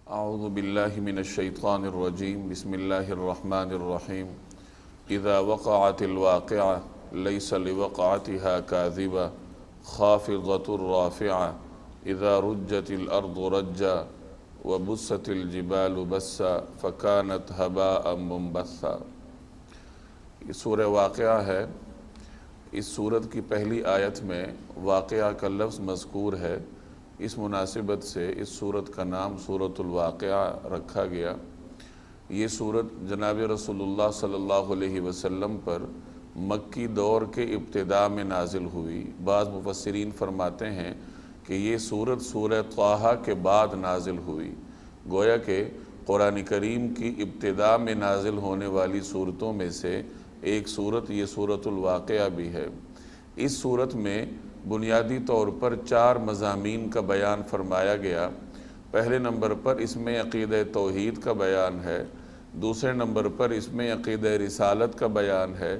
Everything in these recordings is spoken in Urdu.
اعوذ باللہ من الشیطان الرجیم بسم اللہ الرحمن الرحیم اذا وقعت الواقعہ لیس لوقعتها کاذبہ خافضۃ رافعہ اذا رجت الارض رجا وبست الجبال بسا فکانت ہباء منبثا۔ یہ سورہ واقعہ ہے۔ اس سورت کی پہلی آیت میں واقعہ کا لفظ مذکور ہے، اس مناسبت سے اس سورت کا نام سورۃ الواقعہ رکھا گیا۔ یہ سورت جناب رسول اللہ صلی اللہ علیہ وسلم پر مکی دور کے ابتداء میں نازل ہوئی۔ بعض مفسرین فرماتے ہیں کہ یہ سورت سورہ طٰہٰ کے بعد نازل ہوئی، گویا کہ قرآن کریم کی ابتداء میں نازل ہونے والی صورتوں میں سے ایک سورت یہ سورۃ الواقعہ بھی ہے۔ اس سورت میں بنیادی طور پر 4 مضامین کا بیان فرمایا گیا۔ پہلے نمبر پر اس میں عقیدہ توحید کا بیان ہے، دوسرے نمبر پر اس میں عقیدہ رسالت کا بیان ہے،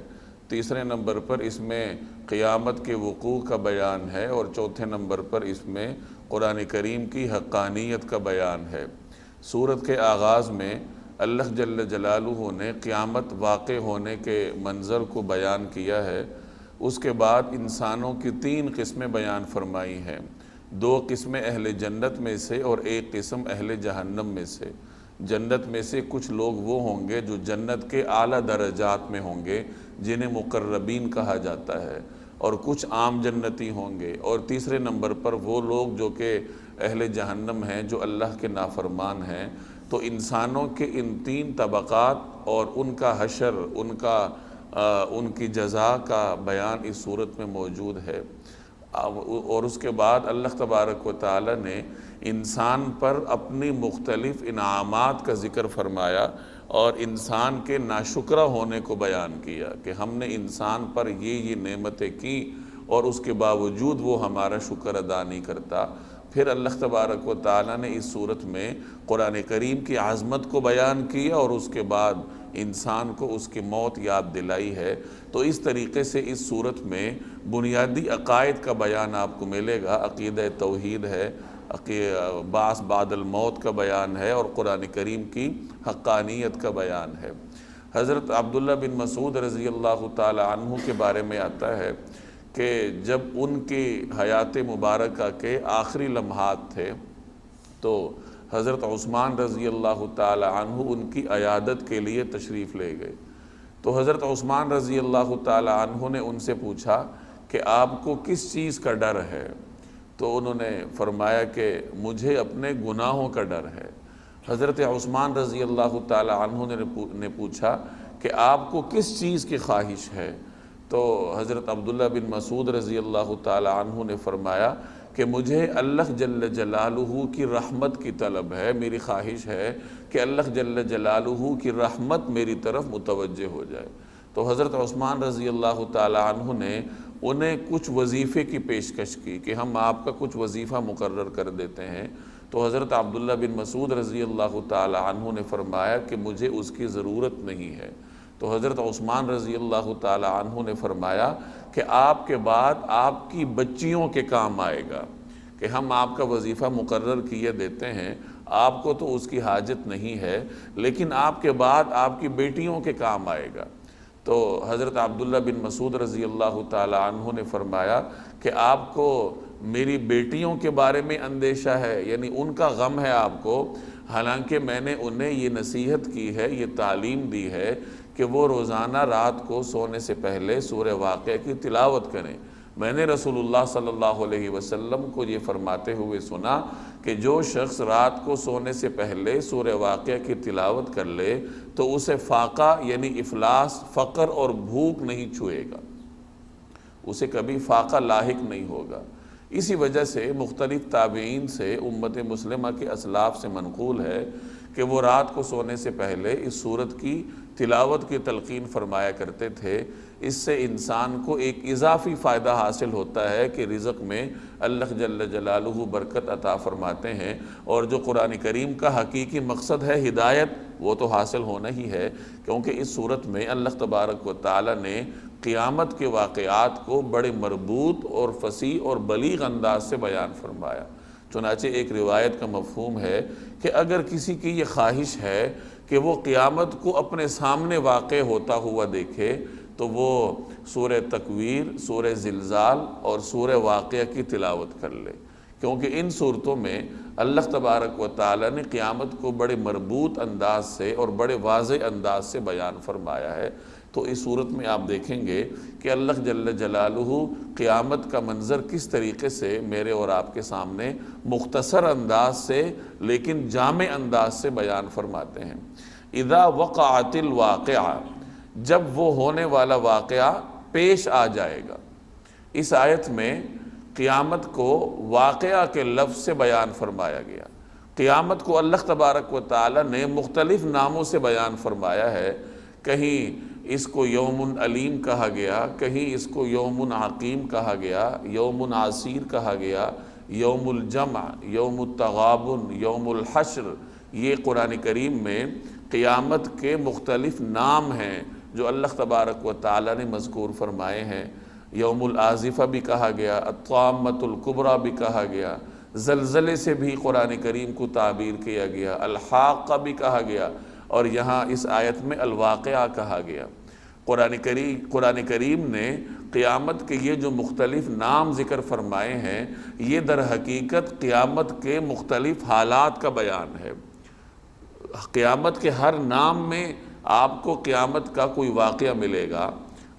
تیسرے نمبر پر اس میں قیامت کے وقوع کا بیان ہے، اور چوتھے نمبر پر اس میں قرآن کریم کی حقانیت کا بیان ہے۔ سورت کے آغاز میں اللہ جل جلالہ نے قیامت واقع ہونے کے منظر کو بیان کیا ہے۔ اس کے بعد انسانوں کی 3 قسمیں بیان فرمائی ہیں، 2 قسمیں اہل جنت میں سے اور 1 قسم اہل جہنم میں سے۔ جنت میں سے کچھ لوگ وہ ہوں گے جو جنت کے اعلیٰ درجات میں ہوں گے، جنہیں مقربین کہا جاتا ہے، اور کچھ عام جنتی ہوں گے، اور تیسرے نمبر پر وہ لوگ جو کہ اہل جہنم ہیں، جو اللہ کے نافرمان ہیں۔ تو انسانوں کے ان 3 طبقات اور ان کا حشر، ان کی جزا کا بیان اس صورت میں موجود ہے۔ اور اس کے بعد اللہ تبارک و تعالی نے انسان پر اپنی مختلف انعامات کا ذکر فرمایا اور انسان کے ناشکرہ ہونے کو بیان کیا کہ ہم نے انسان پر یہ نعمتیں کی اور اس کے باوجود وہ ہمارا شکر ادا نہیں کرتا۔ پھر اللہ تبارک و تعالیٰ نے اس صورت میں قرآن کریم کی عظمت کو بیان کیا اور اس کے بعد انسان کو اس کی موت یاد دلائی ہے۔ تو اس طریقے سے اس صورت میں بنیادی عقائد کا بیان آپ کو ملے گا۔ عقیدہ توحید ہے، بعث بعد الموت کا بیان ہے، اور قرآن کریم کی حقانیت کا بیان ہے۔ حضرت عبداللہ بن مسعود رضی اللہ تعالی عنہ کے بارے میں آتا ہے کہ جب ان کی حیات مبارکہ کے آخری لمحات تھے تو حضرت عثمان رضی اللہ تعالی عنہ ان کی عیادت کے لیے تشریف لے گئے۔ تو حضرت عثمان رضی اللہ تعالی عنہ نے ان سے پوچھا کہ آپ کو کس چیز کا ڈر ہے؟ تو انہوں نے فرمایا کہ مجھے اپنے گناہوں کا ڈر ہے۔ حضرت عثمان رضی اللہ تعالی عنہ نے پوچھا کہ آپ کو کس چیز کی خواہش ہے؟ تو حضرت عبداللہ بن مسعود رضی اللہ تعالی عنہ نے فرمایا کہ مجھے اللہ جل جلالہ کی رحمت کی طلب ہے، میری خواہش ہے کہ اللہ جل جلالہ کی رحمت میری طرف متوجہ ہو جائے۔ تو حضرت عثمان رضی اللہ تعالی عنہ نے انہیں کچھ وظیفے کی پیشکش کی کہ ہم آپ کا کچھ وظیفہ مقرر کر دیتے ہیں۔ تو حضرت عبداللہ بن مسعود رضی اللہ تعالی عنہ نے فرمایا کہ مجھے اس کی ضرورت نہیں ہے۔ تو حضرت عثمان رضی اللہ تعالی عنہ نے فرمایا کہ آپ کے بعد آپ کی بچیوں کے کام آئے گا، کہ ہم آپ کا وظیفہ مقرر کیے دیتے ہیں، آپ کو تو اس کی حاجت نہیں ہے، لیکن آپ کے بعد آپ کی بیٹیوں کے کام آئے گا۔ تو حضرت عبداللہ بن مسعود رضی اللہ تعالی عنہ نے فرمایا کہ آپ کو میری بیٹیوں کے بارے میں اندیشہ ہے، یعنی ان کا غم ہے آپ کو، حالانکہ میں نے انہیں یہ نصیحت کی ہے، یہ تعلیم دی ہے کہ وہ روزانہ رات کو سونے سے پہلے سورہ واقعہ کی تلاوت کریں۔ میں نے رسول اللہ صلی اللہ علیہ وسلم کو یہ فرماتے ہوئے سنا کہ جو شخص رات کو سونے سے پہلے سورہ واقعہ کی تلاوت کر لے تو اسے فاقہ یعنی افلاس، فقر اور بھوک نہیں چھوئے گا، اسے کبھی فاقہ لاحق نہیں ہوگا۔ اسی وجہ سے مختلف تابعین سے امت مسلمہ کے اسلاف سے منقول ہے کہ وہ رات کو سونے سے پہلے اس سورت کی تلاوت کی تلقین فرمایا کرتے تھے۔ اس سے انسان کو ایک اضافی فائدہ حاصل ہوتا ہے کہ رزق میں اللہ جل جلالہ برکت عطا فرماتے ہیں، اور جو قرآن کریم کا حقیقی مقصد ہے ہدایت، وہ تو حاصل ہونا ہی ہے، کیونکہ اس صورت میں اللہ تبارک و تعالی نے قیامت کے واقعات کو بڑے مربوط اور فصیح اور بلیغ انداز سے بیان فرمایا۔ چنانچہ ایک روایت کا مفہوم ہے کہ اگر کسی کی یہ خواہش ہے کہ وہ قیامت کو اپنے سامنے واقع ہوتا ہوا دیکھے تو وہ سورہ تکویر، سورہ زلزال اور سورہ واقعہ کی تلاوت کر لے، کیونکہ ان صورتوں میں اللہ تبارک و تعالی نے قیامت کو بڑے مربوط انداز سے اور بڑے واضح انداز سے بیان فرمایا ہے۔ تو اس صورت میں آپ دیکھیں گے کہ اللہ جل جلالہ قیامت کا منظر کس طریقے سے میرے اور آپ کے سامنے مختصر انداز سے لیکن جامع انداز سے بیان فرماتے ہیں۔ اذا وقعت الواقعہ، جب وہ ہونے والا واقعہ پیش آ جائے گا۔ اس آیت میں قیامت کو واقعہ کے لفظ سے بیان فرمایا گیا۔ قیامت کو اللہ تبارک و تعالی نے مختلف ناموں سے بیان فرمایا ہے، کہیں اس کو یوم علیم کہا گیا، کہیں اس کو یوم عقیم کہا گیا، یوم عسیر کہا گیا، یوم الجمع، یوم التغابن، یوم الحشر۔ یہ قرآن کریم میں قیامت کے مختلف نام ہیں جو اللہ تبارک و تعالی نے مذکور فرمائے ہیں۔ یوم الآزفہ بھی کہا گیا، الطامۃ الکبریٰ بھی کہا گیا، زلزلے سے بھی قرآن کریم کو تعبیر کیا گیا، الحاقہ بھی کہا گیا، اور یہاں اس آیت میں الواقعہ کہا گیا۔ قرآن کریم نے قیامت کے یہ جو مختلف نام ذکر فرمائے ہیں، یہ در حقیقت قیامت کے مختلف حالات کا بیان ہے۔ قیامت کے ہر نام میں آپ کو قیامت کا کوئی واقعہ ملے گا۔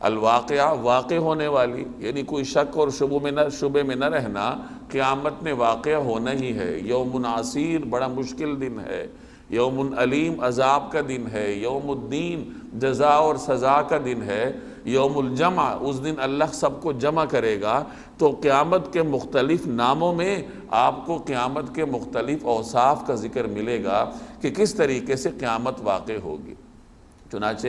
الواقعہ واقع ہونے والی، یعنی کوئی شک اور شبے میں نہ رہنا، قیامت میں واقع ہونا ہی ہے۔ یوم عسیر بڑا مشکل دن ہے، یوم علیم عذاب کا دن ہے، یوم الدین جزا اور سزا کا دن ہے، یوم الجمع اس دن اللہ سب کو جمع کرے گا۔ تو قیامت کے مختلف ناموں میں آپ کو قیامت کے مختلف اوصاف کا ذکر ملے گا کہ کس طریقے سے قیامت واقع ہوگی۔ چنانچہ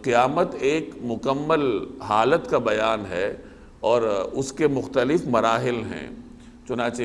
قیامت ایک مکمل حالت کا بیان ہے اور اس کے مختلف مراحل ہیں۔ چنانچہ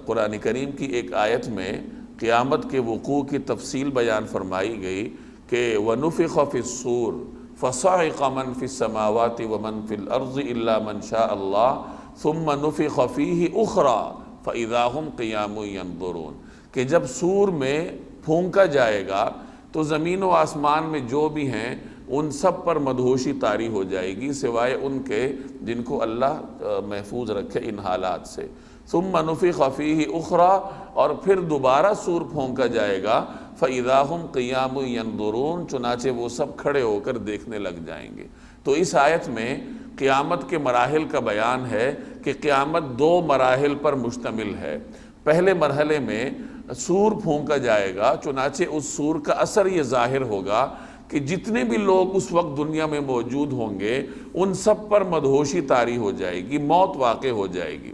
قرآن کریم کی ایک آیت میں قیامت کے وقوع کی تفصیل بیان فرمائی گئی کہ وَنُفِخَ فِي الصُّورِ فَصَعِقَ مَن فِي السَّمَاوَاتِ وَمَن فِي الْأَرْضِ إِلَّا مَن شَاءَ اللَّهُ ثُمَّ نُفِخَ فِيهِ أُخْرَى فَإِذَا هُمْ قِيَامٌ يَنظُرُونَ، کہ جب سور میں پھونکا جائے گا تو زمین و آسمان میں جو بھی ہیں ان سب پر مدہوشی طاری ہو جائے گی، سوائے ان کے جن کو اللہ محفوظ رکھے ان حالات سے۔ ثم نفخ فیہ اخری، اور پھر دوبارہ سور پھونکا جائے گا، فاذا ہم قیام ینظرون، چنانچہ وہ سب کھڑے ہو کر دیکھنے لگ جائیں گے۔ تو اس آیت میں قیامت کے مراحل کا بیان ہے کہ قیامت دو مراحل پر مشتمل ہے۔ پہلے مرحلے میں سور پھونکا جائے گا، چنانچہ اس سور کا اثر یہ ظاہر ہوگا کہ جتنے بھی لوگ اس وقت دنیا میں موجود ہوں گے ان سب پر مدہوشی طاری ہو جائے گی، موت واقع ہو جائے گی۔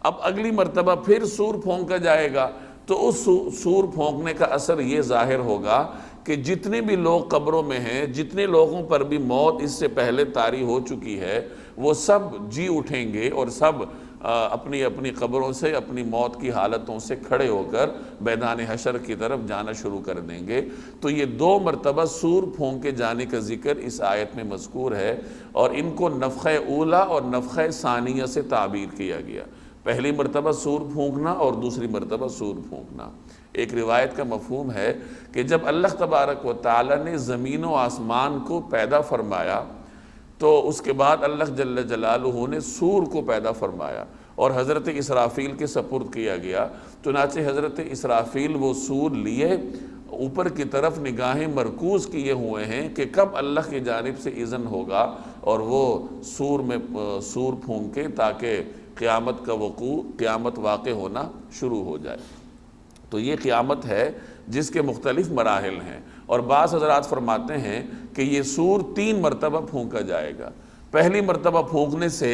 اب اگلی مرتبہ پھر سور پھونکا جائے گا تو اس سور پھونکنے کا اثر یہ ظاہر ہوگا کہ جتنے بھی لوگ قبروں میں ہیں، جتنے لوگوں پر بھی موت اس سے پہلے طاری ہو چکی ہے، وہ سب جی اٹھیں گے اور سب اپنی اپنی قبروں سے اپنی موت کی حالتوں سے کھڑے ہو کر میدان حشر کی طرف جانا شروع کر دیں گے۔ تو یہ دو مرتبہ سور پھونکے جانے کا ذکر اس آیت میں مذکور ہے، اور ان کو نفخہ اولا اور نفخہ ثانیہ سے تعبیر کیا گیا۔ پہلی مرتبہ سور پھونکنا اور دوسری مرتبہ سور پھونکنا۔ ایک روایت کا مفہوم ہے کہ جب اللہ تبارک و تعالی نے زمین و آسمان کو پیدا فرمایا تو اس کے بعد اللہ جل جلالہ نے سور کو پیدا فرمایا اور حضرت اسرافیل کے سپرد کیا گیا۔ چنانچہ حضرت اسرافیل وہ سور لیے، اوپر کی طرف نگاہیں مرکوز کیے ہوئے ہیں کہ کب اللہ کی جانب سے اذن ہوگا اور وہ سور پھونکے تاکہ قیامت کا وقوع، قیامت واقع ہونا شروع ہو جائے۔ تو یہ قیامت ہے جس کے مختلف مراحل ہیں، اور بعض حضرات فرماتے ہیں کہ یہ سور 3 مرتبہ پھونکا جائے گا۔ پہلی مرتبہ پھونکنے سے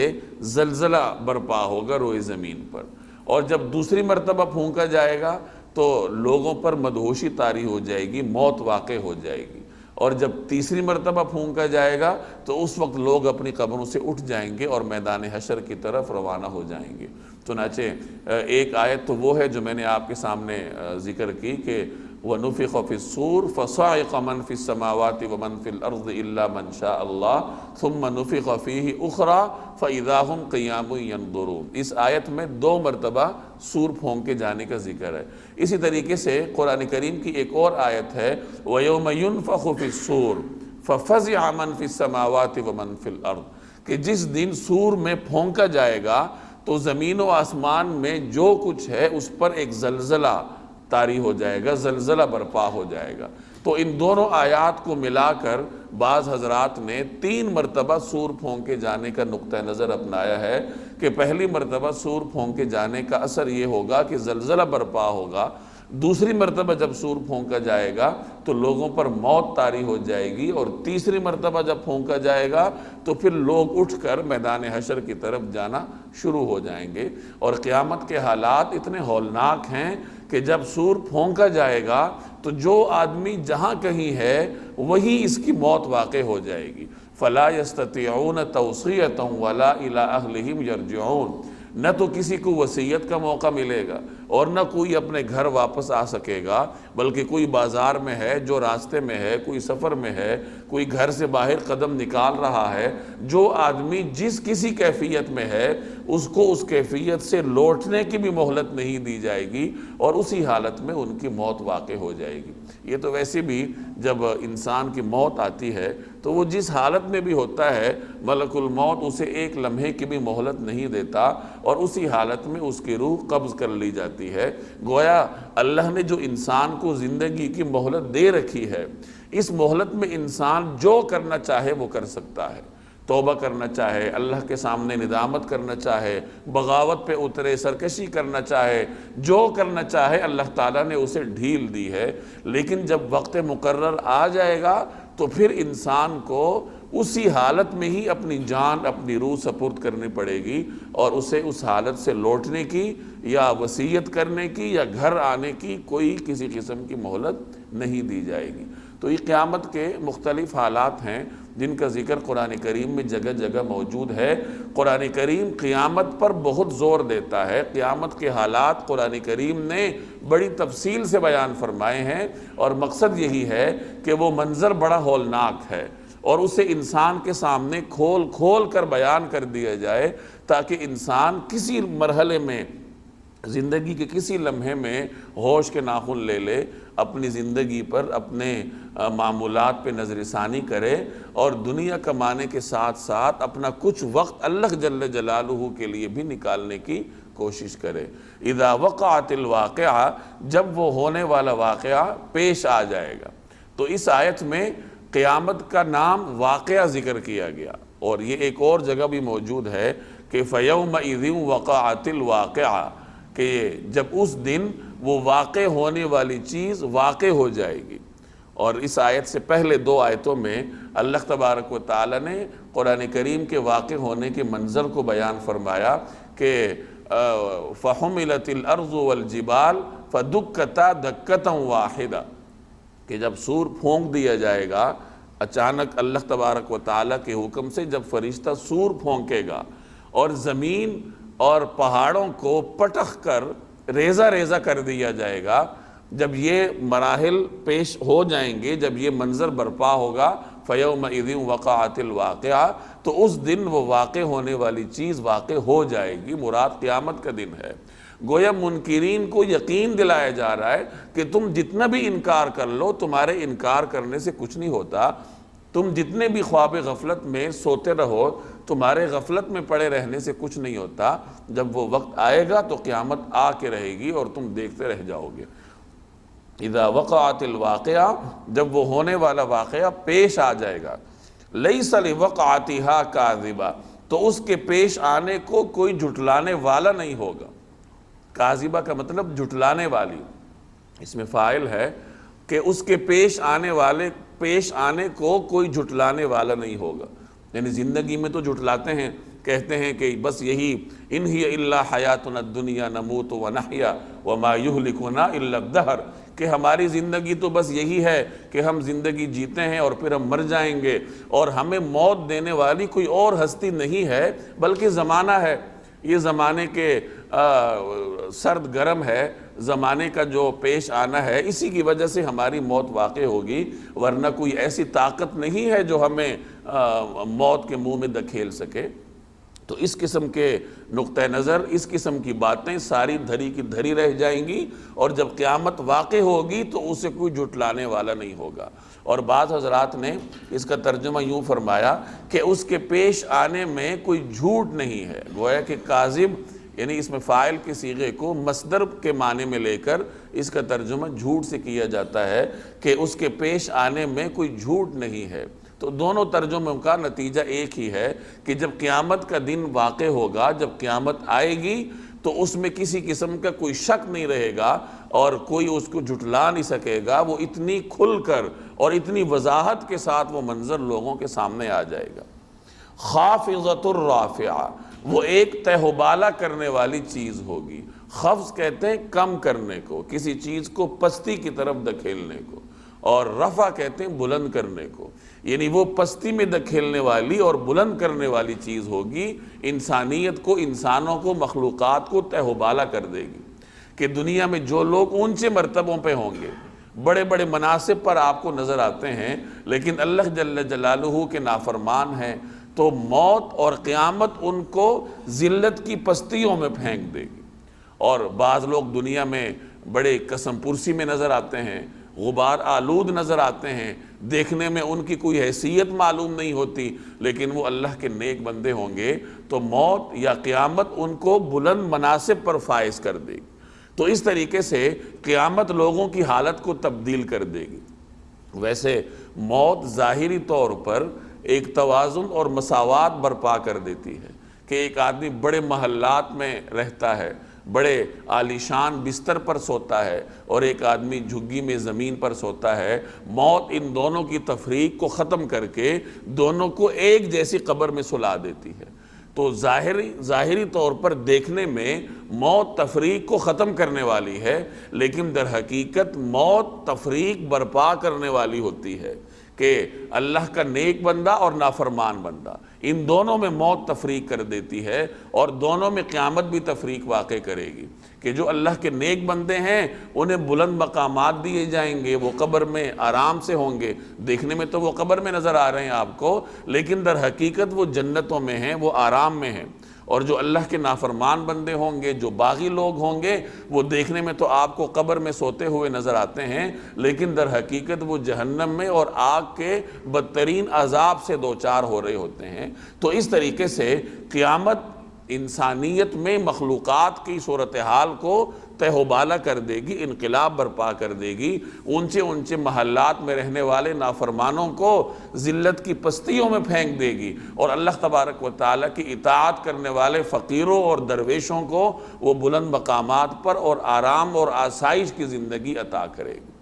زلزلہ برپا ہوگا روئے زمین پر، اور جب دوسری مرتبہ پھونکا جائے گا تو لوگوں پر مدہوشی طاری ہو جائے گی، موت واقع ہو جائے گی، اور جب تیسری مرتبہ پھونکا جائے گا تو اس وقت لوگ اپنی قبروں سے اٹھ جائیں گے اور میدان حشر کی طرف روانہ ہو جائیں گے۔ چنانچہ ایک آیت تو وہ ہے جو میں نے آپ کے سامنے ذکر کی کہ وَنُفِخَ فِي الصُّورِ فَصَعِقَ مَنْ فِي السَّمَاوَاتِ وَمَنْ فِي الْأَرْضِ إِلَّا مَنْ شَاءَ اللَّهُ ثُمَّ نُفِخَ فِيهِ أُخْرَى فَإِذَا هُمْ قِيَامٌ يَنْظُرُونَ۔ اس آیت میں 2 مرتبہ سور پھونک کے جانے کا ذکر ہے۔ اسی طریقے سے قرآن کریم کی ایک اور آیت ہے وَيَوْمَ يُنْفَخُ فِي الصُّورِ فَفَزِعَ مَنْ فِي السَّمَاوَاتِ وَمَنْ فِي الْأَرْضِ، کہ جس دن سور میں پھونکا جائے گا تو زمین و آسمان میں جو کچھ ہے اس پر ایک زلزلہ طاری ہو جائے گا، زلزلہ برپا ہو جائے گا۔ تو ان دونوں آیات کو ملا کر بعض حضرات نے 3 مرتبہ سور پھونکے جانے کا نقطہ نظر اپنایا ہے کہ پہلی مرتبہ سور پھونکے جانے کا اثر یہ ہوگا کہ زلزلہ برپا ہوگا، دوسری مرتبہ جب سور پھونکا جائے گا تو لوگوں پر موت طاری ہو جائے گی، اور تیسری مرتبہ جب پھونکا جائے گا تو پھر لوگ اٹھ کر میدان حشر کی طرف جانا شروع ہو جائیں گے۔ اور قیامت کے حالات اتنے ہولناک ہیں کہ جب سور پھونکا جائے گا تو جو آدمی جہاں کہیں ہے وہیں اس کی موت واقع ہو جائے گی۔ فَلَا يَسْتَطِيعُونَ تَوْصِيَةً وَلَا إِلَىٰ أَهْلِهِمْ يَرْجِعُونَ، نہ تو کسی کو وصیت کا موقع ملے گا اور نہ کوئی اپنے گھر واپس آ سکے گا، بلکہ کوئی بازار میں ہے، جو راستے میں ہے، کوئی سفر میں ہے، کوئی گھر سے باہر قدم نکال رہا ہے، جو آدمی جس کسی کیفیت میں ہے اس کو اس کیفیت سے لوٹنے کی بھی مہلت نہیں دی جائے گی، اور اسی حالت میں ان کی موت واقع ہو جائے گی۔ یہ تو ویسے بھی جب انسان کی موت آتی ہے تو وہ جس حالت میں بھی ہوتا ہے ملک الموت اسے ایک لمحے کی بھی مہلت نہیں دیتا، اور اسی حالت میں اس کی روح قبض کر لی جاتی ہے۔ گویا اللہ نے جو انسان کو زندگی کی مہلت دے رکھی ہے، اس مہلت میں انسان جو کرنا چاہے وہ کر سکتا ہے۔ توبہ کرنا چاہے، اللہ کے سامنے ندامت کرنا چاہے، بغاوت پہ اترے، سرکشی کرنا چاہے، جو کرنا چاہے اللہ تعالیٰ نے اسے ڈھیل دی ہے۔ لیکن جب وقت مقرر آ جائے گا تو پھر انسان کو اسی حالت میں ہی اپنی جان، اپنی روح سپرد کرنی پڑے گی، اور اسے اس حالت سے لوٹنے کی یا وصیت کرنے کی یا گھر آنے کی کوئی کسی قسم کی مہلت نہیں دی جائے گی۔ تو یہ قیامت کے مختلف حالات ہیں جن کا ذکر قرآن کریم میں جگہ جگہ موجود ہے۔ قرآن کریم قیامت پر بہت زور دیتا ہے، قیامت کے حالات قرآن کریم نے بڑی تفصیل سے بیان فرمائے ہیں، اور مقصد یہی ہے کہ وہ منظر بڑا ہولناک ہے اور اسے انسان کے سامنے کھول کھول کر بیان کر دیا جائے، تاکہ انسان کسی مرحلے میں، زندگی کے کسی لمحے میں ہوش کے ناخن لے لے، اپنی زندگی پر، اپنے معمولات پہ نظر ثانی کرے، اور دنیا کمانے کے ساتھ ساتھ اپنا کچھ وقت اللہ جل جلالہ کے لیے بھی نکالنے کی کوشش کرے۔ اذا وقعت الواقعہ، جب وہ ہونے والا واقعہ پیش آ جائے گا۔ تو اس آیت میں قیامت کا نام واقعہ ذکر کیا گیا، اور یہ ایک اور جگہ بھی موجود ہے کہ فَيَوْمَئِذٍ وَقَعَتِ الْوَاقِعَةُ، کہ جب اس دن وہ واقع ہونے والی چیز واقع ہو جائے گی۔ اور اس آیت سے پہلے 2 آیتوں میں اللہ تبارک و تعالی نے قرآن کریم کے واقع ہونے کے منظر کو بیان فرمایا کہ فَحُمِلَتِ الْأَرْضُ وَالْجِبَالُ فَدُكَّتَا دَكَّةً وَاحِدَةً، کہ جب سور پھونک دیا جائے گا، اچانک اللہ تبارک و تعالی کے حکم سے جب فرشتہ سور پھونکے گا اور زمین اور پہاڑوں کو پٹخ کر ریزہ ریزہ کر دیا جائے گا، جب یہ مراحل پیش ہو جائیں گے، جب یہ منظر برپا ہوگا فَيَوْمَئِذٍ وَقَعَتِ الْوَاقِعَةُ، تو اس دن وہ واقع ہونے والی چیز واقع ہو جائے گی، مراد قیامت کا دن ہے۔ گویا منکرین کو یقین دلایا جا رہا ہے کہ تم جتنا بھی انکار کر لو، تمہارے انکار کرنے سے کچھ نہیں ہوتا، تم جتنے بھی خواب غفلت میں سوتے رہو، تمہارے غفلت میں پڑے رہنے سے کچھ نہیں ہوتا، جب وہ وقت آئے گا تو قیامت آ کے رہے گی اور تم دیکھتے رہ جاؤ گے۔ اذا وقعت الواقعہ، جب وہ ہونے والا واقعہ پیش آ جائے گا، لیس لوقعتها کاذبہ، تو اس کے پیش آنے کو کوئی جھٹلانے والا نہیں ہوگا۔ کاذبہ کا مطلب جھٹلانے والی، اس میں فاعل ہے کہ اس کے پیش آنے کو کوئی جھٹلانے والا نہیں ہوگا۔ یعنی زندگی میں تو جھٹلاتے ہیں، کہتے ہیں کہ بس یہی ان ہی الا حیاتنا الدنیا نموت ونحیا وما یہلکنا الا الدہر، کہ ہماری زندگی تو بس یہی ہے کہ ہم زندگی جیتے ہیں اور پھر ہم مر جائیں گے، اور ہمیں موت دینے والی کوئی اور ہستی نہیں ہے بلکہ زمانہ ہے۔ یہ زمانے کے سرد گرم ہے، زمانے کا جو پیش آنا ہے، اسی کی وجہ سے ہماری موت واقع ہوگی، ورنہ کوئی ایسی طاقت نہیں ہے جو ہمیں موت کے منہ میں دھکیل سکے۔ تو اس قسم کے نقطہ نظر، اس قسم کی باتیں ساری دھری کی دھری رہ جائیں گی، اور جب قیامت واقع ہوگی تو اسے کوئی جھٹلانے والا نہیں ہوگا۔ اور بعض حضرات نے اس کا ترجمہ یوں فرمایا کہ اس کے پیش آنے میں کوئی جھوٹ نہیں ہے، گویا کہ کاذب، یعنی اس میں فاعل کے صیغے کو مصدر کے معنی میں لے کر اس کا ترجمہ جھوٹ سے کیا جاتا ہے کہ اس کے پیش آنے میں کوئی جھوٹ نہیں ہے۔ تو دونوں ترجموں کا نتیجہ ایک ہی ہے کہ جب قیامت کا دن واقع ہوگا، جب قیامت آئے گی تو اس میں کسی قسم کا کوئی شک نہیں رہے گا اور کوئی اس کو جھٹلا نہیں سکے گا، وہ اتنی کھل کر اور اتنی وضاحت کے ساتھ وہ منظر لوگوں کے سامنے آ جائے گا۔ خافضۃ الرافعہ، وہ ایک تہ و بالا کرنے والی چیز ہوگی۔ خفض کہتے ہیں کم کرنے کو، کسی چیز کو پستی کی طرف دھکیلنے کو، اور رفع کہتے ہیں بلند کرنے کو، یعنی وہ پستی میں دھکیلنے والی اور بلند کرنے والی چیز ہوگی، انسانیت کو، انسانوں کو، مخلوقات کو تہ و بالا کر دے گی کہ دنیا میں جو لوگ اونچے مرتبوں پہ ہوں گے، بڑے بڑے مناصب پر آپ کو نظر آتے ہیں، لیکن اللہ جل جلالہ کے نافرمان ہیں، تو موت اور قیامت ان کو ذلت کی پستیوں میں پھینک دے گی۔ اور بعض لوگ دنیا میں بڑے قسم پرسی میں نظر آتے ہیں، غبار آلود نظر آتے ہیں، دیکھنے میں ان کی کوئی حیثیت معلوم نہیں ہوتی، لیکن وہ اللہ کے نیک بندے ہوں گے تو موت یا قیامت ان کو بلند مناصب پر فائز کر دے گی۔ تو اس طریقے سے قیامت لوگوں کی حالت کو تبدیل کر دے گی۔ ویسے موت ظاہری طور پر ایک توازن اور مساوات برپا کر دیتی ہے کہ ایک آدمی بڑے محلات میں رہتا ہے، بڑے عالیشان بستر پر سوتا ہے، اور ایک آدمی جھگی میں زمین پر سوتا ہے، موت ان دونوں کی تفریق کو ختم کر کے دونوں کو ایک جیسی قبر میں سلا دیتی ہے۔ تو ظاہری طور پر دیکھنے میں موت تفریق کو ختم کرنے والی ہے، لیکن در حقیقت موت تفریق برپا کرنے والی ہوتی ہے کہ اللہ کا نیک بندہ اور نافرمان بندہ، ان دونوں میں موت تفریق کر دیتی ہے، اور دونوں میں قیامت بھی تفریق واقع کرے گی کہ جو اللہ کے نیک بندے ہیں انہیں بلند مقامات دیے جائیں گے، وہ قبر میں آرام سے ہوں گے، دیکھنے میں تو وہ قبر میں نظر آ رہے ہیں آپ کو، لیکن در حقیقت وہ جنتوں میں ہیں، وہ آرام میں ہیں۔ اور جو اللہ کے نافرمان بندے ہوں گے، جو باغی لوگ ہوں گے، وہ دیکھنے میں تو آپ کو قبر میں سوتے ہوئے نظر آتے ہیں، لیکن در حقیقت وہ جہنم میں اور آگ کے بدترین عذاب سے دوچار ہو رہے ہوتے ہیں۔ تو اس طریقے سے قیامت انسانیت میں مخلوقات کی صورتحال کو تہ و بالا کر دے گی، انقلاب برپا کر دے گی، اونچے اونچے محلات میں رہنے والے نافرمانوں کو ذلت کی پستیوں میں پھینک دے گی، اور اللہ تبارک و تعالیٰ کی اطاعت کرنے والے فقیروں اور درویشوں کو وہ بلند مقامات پر اور آرام اور آسائش کی زندگی عطا کرے گی۔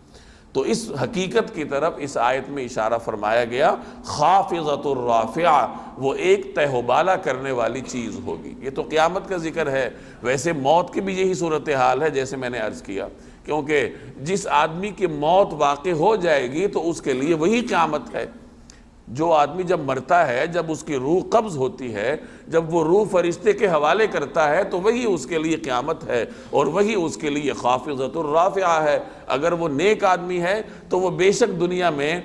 تو اس حقیقت کی طرف اس آیت میں اشارہ فرمایا گیا، خافضۃ الرافعہ، وہ ایک تہ و بالا کرنے والی چیز ہوگی۔ یہ تو قیامت کا ذکر ہے، ویسے موت کی بھی یہی صورتحال ہے جیسے میں نے عرض کیا، کیونکہ جس آدمی کی موت واقع ہو جائے گی تو اس کے لیے وہی قیامت ہے۔ جو آدمی جب مرتا ہے، جب اس کی روح قبض ہوتی ہے، جب وہ روح فرشتے کے حوالے کرتا ہے، تو وہی اس کے لیے قیامت ہے، اور وہی اس کے لیے خافضۃ الرافعہ ہے۔ اگر وہ نیک آدمی ہے تو وہ بے شک دنیا میں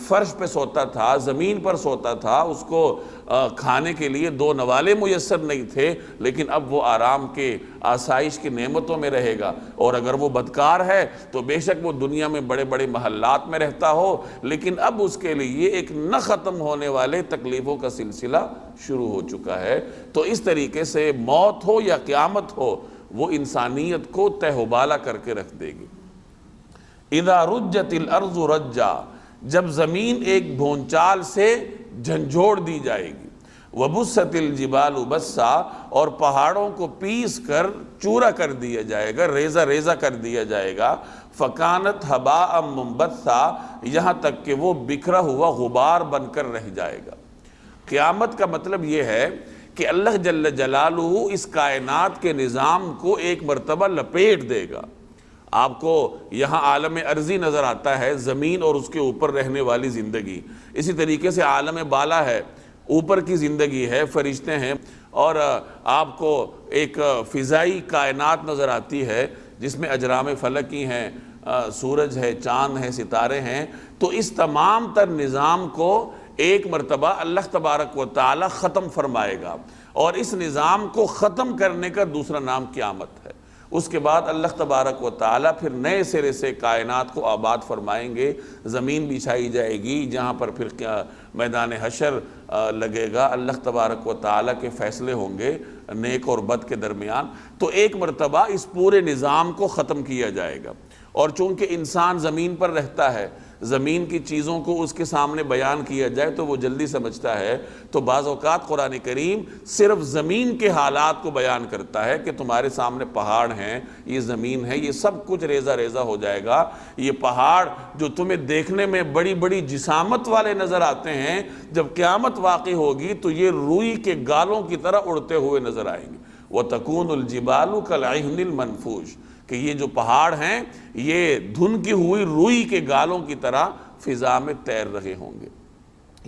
فرش پہ سوتا تھا، زمین پر سوتا تھا، اس کو کھانے کے لیے دو نوالے میسر نہیں تھے، لیکن اب وہ آرام کے، آسائش کی نعمتوں میں رہے گا۔ اور اگر وہ بدکار ہے تو بے شک وہ دنیا میں بڑے بڑے محلات میں رہتا ہو، لیکن اب اس کے لیے ایک نہ ختم ہونے والے تکلیفوں کا سلسلہ شروع ہو چکا ہے۔ تو اس طریقے سے موت ہو یا قیامت ہو، وہ انسانیت کو تہ و بالا کر کے رکھ دے گی۔ اذا رجت الارض رجا، جب زمین ایک بھونچال سے جھنجھوڑ دی جائے گی، وبست الجبال بسا، اور پہاڑوں کو پیس کر چورا کر دیا جائے گا، ریزہ ریزہ کر دیا جائے گا، فکانت ہباء منبثا، یہاں تک کہ وہ بکھرا ہوا غبار بن کر رہ جائے گا۔ قیامت کا مطلب یہ ہے کہ اللہ جل جلالہ اس کائنات کے نظام کو ایک مرتبہ لپیٹ دے گا۔ آپ کو یہاں عالم ارضی نظر آتا ہے، زمین اور اس کے اوپر رہنے والی زندگی، اسی طریقے سے عالم بالا ہے، اوپر کی زندگی ہے، فرشتے ہیں، اور آپ کو ایک فضائی کائنات نظر آتی ہے جس میں اجرام فلکی ہیں، سورج ہے، چاند ہے، ستارے ہیں، تو اس تمام تر نظام کو ایک مرتبہ اللہ تبارک و تعالی ختم فرمائے گا، اور اس نظام کو ختم کرنے کا دوسرا نام قیامت ہے۔ اس کے بعد اللہ تبارک و تعالی پھر نئے سرے سے کائنات کو آباد فرمائیں گے، زمین بچھائی جائے گی جہاں پر پھر میدان حشر لگے گا، اللہ تبارک و تعالی کے فیصلے ہوں گے نیک اور بد کے درمیان۔ تو ایک مرتبہ اس پورے نظام کو ختم کیا جائے گا، اور چونکہ انسان زمین پر رہتا ہے، زمین کی چیزوں کو اس کے سامنے بیان کیا جائے تو وہ جلدی سمجھتا ہے، تو بعض اوقات قرآن کریم صرف زمین کے حالات کو بیان کرتا ہے کہ تمہارے سامنے پہاڑ ہیں، یہ زمین ہے، یہ سب کچھ ریزہ ریزہ ہو جائے گا۔ یہ پہاڑ جو تمہیں دیکھنے میں بڑی بڑی جسامت والے نظر آتے ہیں، جب قیامت واقع ہوگی تو یہ روئی کے گالوں کی طرح اڑتے ہوئے نظر آئیں گے۔ وَتَكُونُ الْجِبَالُ كَالْعِهْنِ الْمَنْفُوشِ، کہ یہ جو پہاڑ ہیں یہ دھن کی ہوئی روئی کے گالوں کی طرح فضا میں تیر رہے ہوں گے۔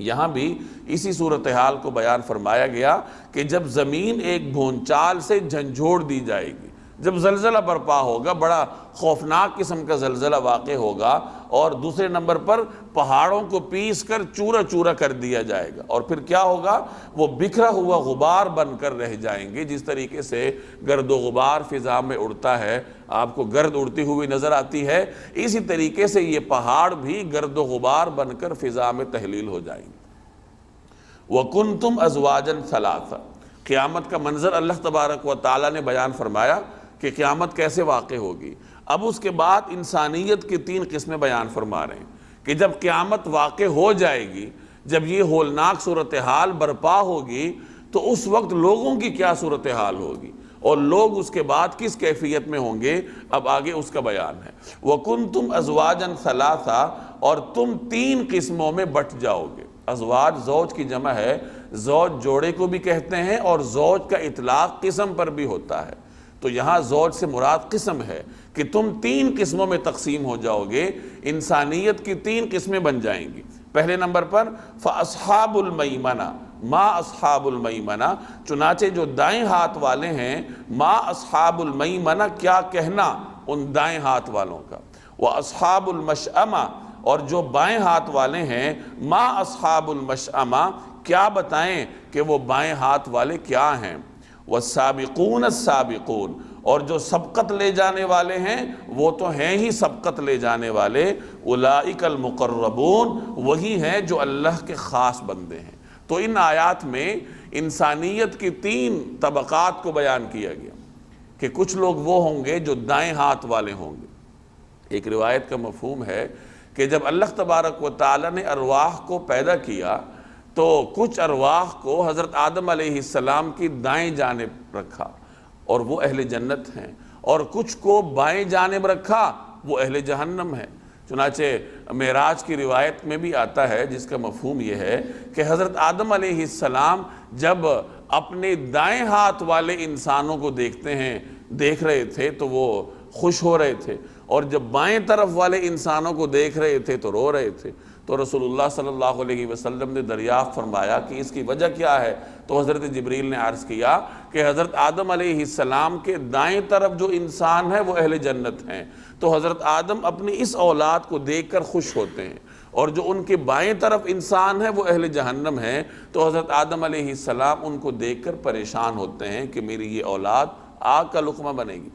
یہاں بھی اسی صورتحال کو بیان فرمایا گیا کہ جب زمین ایک بھونچال سے جھنجھوڑ دی جائے گی، جب زلزلہ برپا ہوگا، بڑا خوفناک قسم کا زلزلہ واقع ہوگا، اور دوسرے نمبر پر پہاڑوں کو پیس کر چورا چورا کر دیا جائے گا، اور پھر کیا ہوگا؟ وہ بکھرا ہوا غبار بن کر رہ جائیں گے۔ جس طریقے سے گرد و غبار فضا میں اڑتا ہے، آپ کو گرد اڑتی ہوئی نظر آتی ہے، اسی طریقے سے یہ پہاڑ بھی گرد و غبار بن کر فضا میں تحلیل ہو جائیں گے۔ وَكُنْتُمْ أَزْوَاجًا ثَلَاثًا، قیامت کا منظر اللہ تبارک و تعالی نے بیان فرمایا کہ قیامت کیسے واقع ہوگی۔ اب اس کے بعد انسانیت کی 3 قسمیں بیان فرما رہے ہیں کہ جب قیامت واقع ہو جائے گی، جب یہ ہولناک صورتحال برپا ہوگی، تو اس وقت لوگوں کی کیا صورتحال ہوگی، اور لوگ اس کے بعد کس کیفیت میں ہوں گے، اب آگے اس کا بیان ہے۔ وَكُنْتُمْ أَزْوَاجًا ثَلَاثًا، اور تم 3 قسموں میں بٹ جاؤ گے۔ ازواج زوج کی جمع ہے، زوج جوڑے کو بھی کہتے ہیں، اور زوج کا اطلاق قسم پر بھی ہوتا ہے۔ تو یہاں زوج سے مراد قسم ہے کہ تم 3 قسموں میں تقسیم ہو جاؤ گے، انسانیت کی 3 قسمیں بن جائیں گی۔ پہلے نمبر پر فَأَصْحَابُ الْمَيْمَنَةِ، ما اصحاب المیمنہ، چنانچہ جو دائیں ہاتھ والے ہیں، ما اصحاب المیمنہ، کیا کہنا ان دائیں ہاتھ والوں کا، وَأَصْحَابُ الْمَشْأَمَةِ، اور جو بائیں ہاتھ والے ہیں، ما اصحاب المشأمہ، کیا بتائیں کہ وہ بائیں ہاتھ والے کیا ہیں، والسابقون السابقون، اور جو سبقت لے جانے والے ہیں وہ تو ہیں ہی سبقت لے جانے والے، اولئک المقربون، وہی ہیں جو اللہ کے خاص بندے ہیں۔ تو ان آیات میں انسانیت کی 3 طبقات کو بیان کیا گیا کہ کچھ لوگ وہ ہوں گے جو دائیں ہاتھ والے ہوں گے۔ ایک روایت کا مفہوم ہے کہ جب اللہ تبارک و تعالی نے ارواح کو پیدا کیا تو کچھ ارواح کو حضرت آدم علیہ السلام کی دائیں جانب رکھا اور وہ اہل جنت ہیں، اور کچھ کو بائیں جانب رکھا، وہ اہل جہنم ہیں۔ چنانچہ معراج کی روایت میں بھی آتا ہے، جس کا مفہوم یہ ہے کہ حضرت آدم علیہ السلام جب اپنے دائیں ہاتھ والے انسانوں کو دیکھ رہے تھے تو وہ خوش ہو رہے تھے، اور جب بائیں طرف والے انسانوں کو دیکھ رہے تھے تو رو رہے تھے۔ تو رسول اللہ صلی اللہ علیہ وسلم نے دریافت فرمایا کہ اس کی وجہ کیا ہے، تو حضرت جبریل نے عرض کیا کہ حضرت آدم علیہ السلام کے دائیں طرف جو انسان ہے وہ اہل جنت ہیں، تو حضرت آدم اپنی اس اولاد کو دیکھ کر خوش ہوتے ہیں، اور جو ان کے بائیں طرف انسان ہے وہ اہل جہنم ہیں، تو حضرت آدم علیہ السلام ان کو دیکھ کر پریشان ہوتے ہیں کہ میری یہ اولاد آگ کا لقمہ بنے گی۔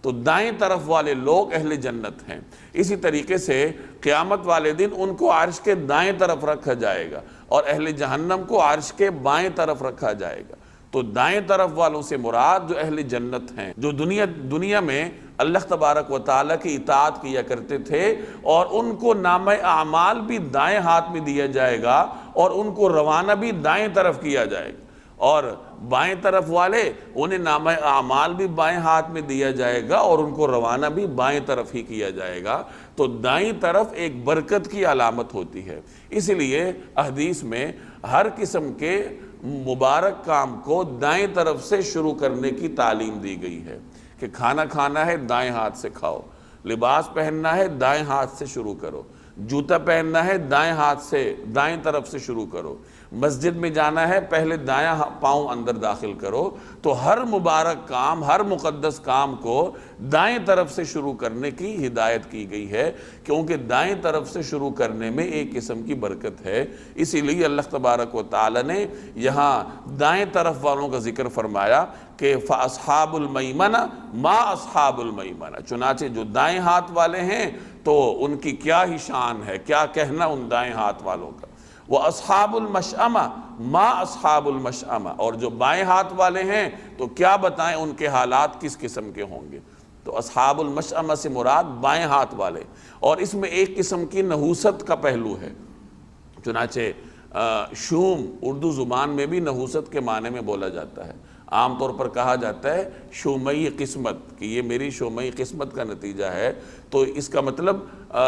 تو دائیں طرف والے لوگ اہل جنت ہیں۔ اسی طریقے سے قیامت والے دن ان کو عرش کے دائیں طرف رکھا جائے گا، اور اہل جہنم کو عرش کے بائیں طرف رکھا جائے گا۔ تو دائیں طرف والوں سے مراد جو اہل جنت ہیں، جو دنیا میں اللہ تبارک و تعالیٰ کی اطاعت کیا کرتے تھے، اور ان کو نامہ اعمال بھی دائیں ہاتھ میں دیا جائے گا، اور ان کو روانہ بھی دائیں طرف کیا جائے گا، اور بائیں طرف والے انہیں نامہ اعمال بھی بائیں ہاتھ میں دیا جائے گا، اور ان کو روانہ بھی بائیں طرف ہی کیا جائے گا۔ تو دائیں طرف ایک برکت کی علامت ہوتی ہے، اس لیے حدیث میں ہر قسم کے مبارک کام کو دائیں طرف سے شروع کرنے کی تعلیم دی گئی ہے کہ کھانا کھانا ہے دائیں ہاتھ سے کھاؤ، لباس پہننا ہے دائیں ہاتھ سے شروع کرو، جوتا پہننا ہے دائیں ہاتھ سے، دائیں طرف سے شروع کرو، مسجد میں جانا ہے پہلے دایاں پاؤں اندر داخل کرو، تو ہر مبارک کام، ہر مقدس کام کو دائیں طرف سے شروع کرنے کی ہدایت کی گئی ہے، کیونکہ دائیں طرف سے شروع کرنے میں ایک قسم کی برکت ہے۔ اسی لیے اللہ تبارک و تعالی نے یہاں دائیں طرف والوں کا ذکر فرمایا کہ فَأَصْحَابُ الْمَيْمَنَةِ مَا أَصْحَابُ الْمَيْمَنَةِ، چنانچہ جو دائیں ہاتھ والے ہیں تو ان کی کیا ہی شان ہے، کیا کہنا ان دائیں ہاتھ والوں کا۔ وَأَصْحَابُ الْمَشْأَمَةِ مَا أَصْحَابُ الْمَشْأَمَةِ، اور جو بائیں ہاتھ والے ہیں تو کیا بتائیں ان کے حالات کس قسم کے ہوں گے۔ تو اصحاب المشأمہ سے مراد بائیں ہاتھ والے، اور اس میں ایک قسم کی نحوست کا پہلو ہے۔ چنانچہ شوم اردو زبان میں بھی نحوست کے معنی میں بولا جاتا ہے۔ عام طور پر کہا جاتا ہے شومئی قسمت، کہ یہ میری شومئی قسمت کا نتیجہ ہے، تو اس کا مطلب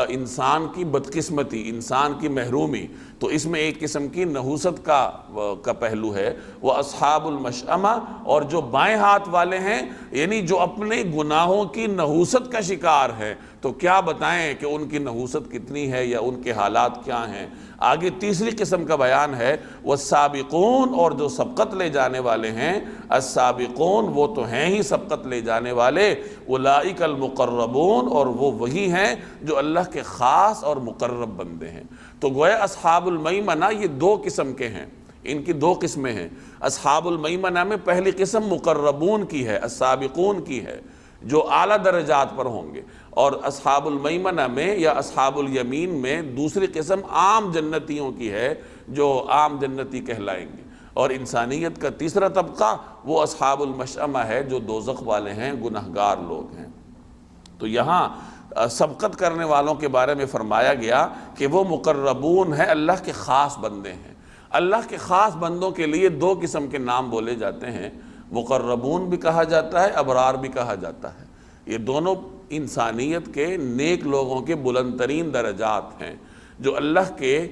انسان کی بدقسمتی، انسان کی محرومی، تو اس میں ایک قسم کی نحوست کا پہلو ہے۔ وہ اصحاب المشأمہ، اور جو بائیں ہاتھ والے ہیں یعنی جو اپنے گناہوں کی نحوست کا شکار ہیں، تو کیا بتائیں کہ ان کی نحوست کتنی ہے یا ان کے حالات کیا ہیں۔ آگے تیسری قسم کا بیان ہے والسابقون، اور جو سبقت لے جانے والے ہیں، السابقون وہ تو ہیں ہی سبقت لے جانے والے، اولئک المقربون، اور وہ وہی ہیں جو اللہ کے خاص اور مقرب بندے ہیں۔ تو گویا اصحاب المیمنہ یہ دو قسم کے ہیں، ان کی دو قسمیں ہیں۔ اصحاب المیمنہ میں پہلی قسم مقربون کی ہے، السابقون کی ہے، جو اعلیٰ درجات پر ہوں گے، اور اصحاب المیمنہ میں یا اصحاب الیمین میں دوسری قسم عام جنتیوں کی ہے، جو عام جنتی کہلائیں گے۔ اور انسانیت کا تیسرا طبقہ وہ اصحاب المشأمہ ہے، جو دوزخ والے ہیں، گنہگار لوگ ہیں۔ تو یہاں سبقت کرنے والوں کے بارے میں فرمایا گیا کہ وہ مقربون ہیں، اللہ کے خاص بندے ہیں۔ اللہ کے خاص بندوں کے لیے دو قسم کے نام بولے جاتے ہیں، مقربون بھی کہا جاتا ہے، ابرار بھی کہا جاتا ہے۔ یہ دونوں انسانیت کے نیک لوگوں کے بلند ترین درجات ہیں، جو اللہ کے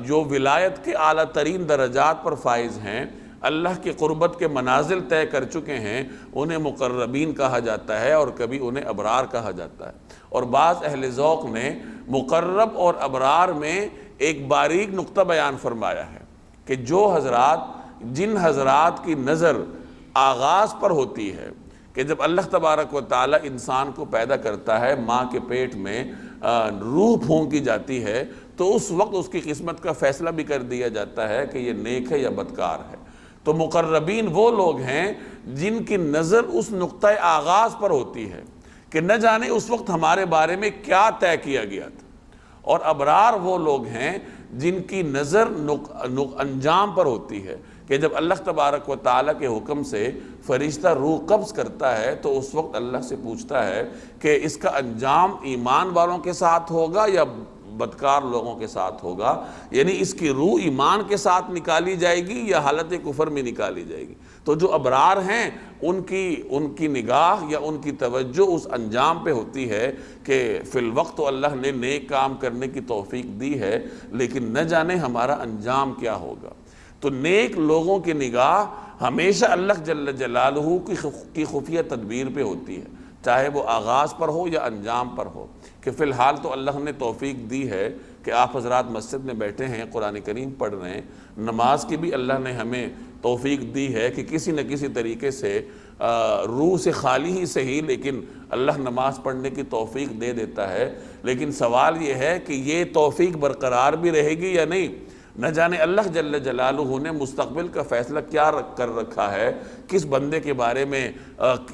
جو ولایت کے اعلیٰ ترین درجات پر فائز ہیں، اللہ کے قربت کے منازل طے کر چکے ہیں، انہیں مقربین کہا جاتا ہے، اور کبھی انہیں ابرار کہا جاتا ہے۔ اور بعض اہل ذوق نے مقرب اور ابرار میں ایک باریک نقطہ بیان فرمایا ہے کہ جن حضرات کی نظر آغاز پر ہوتی ہے، کہ جب اللہ تبارک و تعالی انسان کو پیدا کرتا ہے، ماں کے پیٹ میں روح پھونکی جاتی ہے، تو اس وقت اس کی قسمت کا فیصلہ بھی کر دیا جاتا ہے کہ یہ نیک ہے یا بدکار ہے۔ تو مقربین وہ لوگ ہیں جن کی نظر اس نقطہ آغاز پر ہوتی ہے کہ نہ جانے اس وقت ہمارے بارے میں کیا طے کیا گیا تھا، اور ابرار وہ لوگ ہیں جن کی نظر انجام پر ہوتی ہے، کہ جب اللہ تبارک و تعالیٰ کے حکم سے فرشتہ روح قبض کرتا ہے تو اس وقت اللہ سے پوچھتا ہے کہ اس کا انجام ایمان والوں کے ساتھ ہوگا یا بدکار لوگوں کے ساتھ ہوگا، یعنی اس کی روح ایمان کے ساتھ نکالی جائے گی یا حالت کفر میں نکالی جائے گی۔ تو جو ابرار ہیں ان کی نگاہ یا ان کی توجہ اس انجام پہ ہوتی ہے کہ فی الوقت تو اللہ نے نیک کام کرنے کی توفیق دی ہے، لیکن نہ جانے ہمارا انجام کیا ہوگا۔ تو نیک لوگوں کی نگاہ ہمیشہ اللہ جل جلالہ کی خفیہ تدبیر پہ ہوتی ہے، چاہے وہ آغاز پر ہو یا انجام پر ہو۔ کہ فی الحال تو اللہ نے توفیق دی ہے کہ آپ حضرات مسجد میں بیٹھے ہیں، قرآن کریم پڑھ رہے ہیں، نماز کی بھی اللہ نے ہمیں توفیق دی ہے کہ کسی نہ کسی طریقے سے روح سے خالی ہی صحیح، لیکن اللہ نماز پڑھنے کی توفیق دے دیتا ہے۔ لیکن سوال یہ ہے کہ یہ توفیق برقرار بھی رہے گی یا نہیں۔ نہ جانے اللہ جل جلالہ نے مستقبل کا فیصلہ کیا کر رکھا ہے، کس بندے کے بارے میں،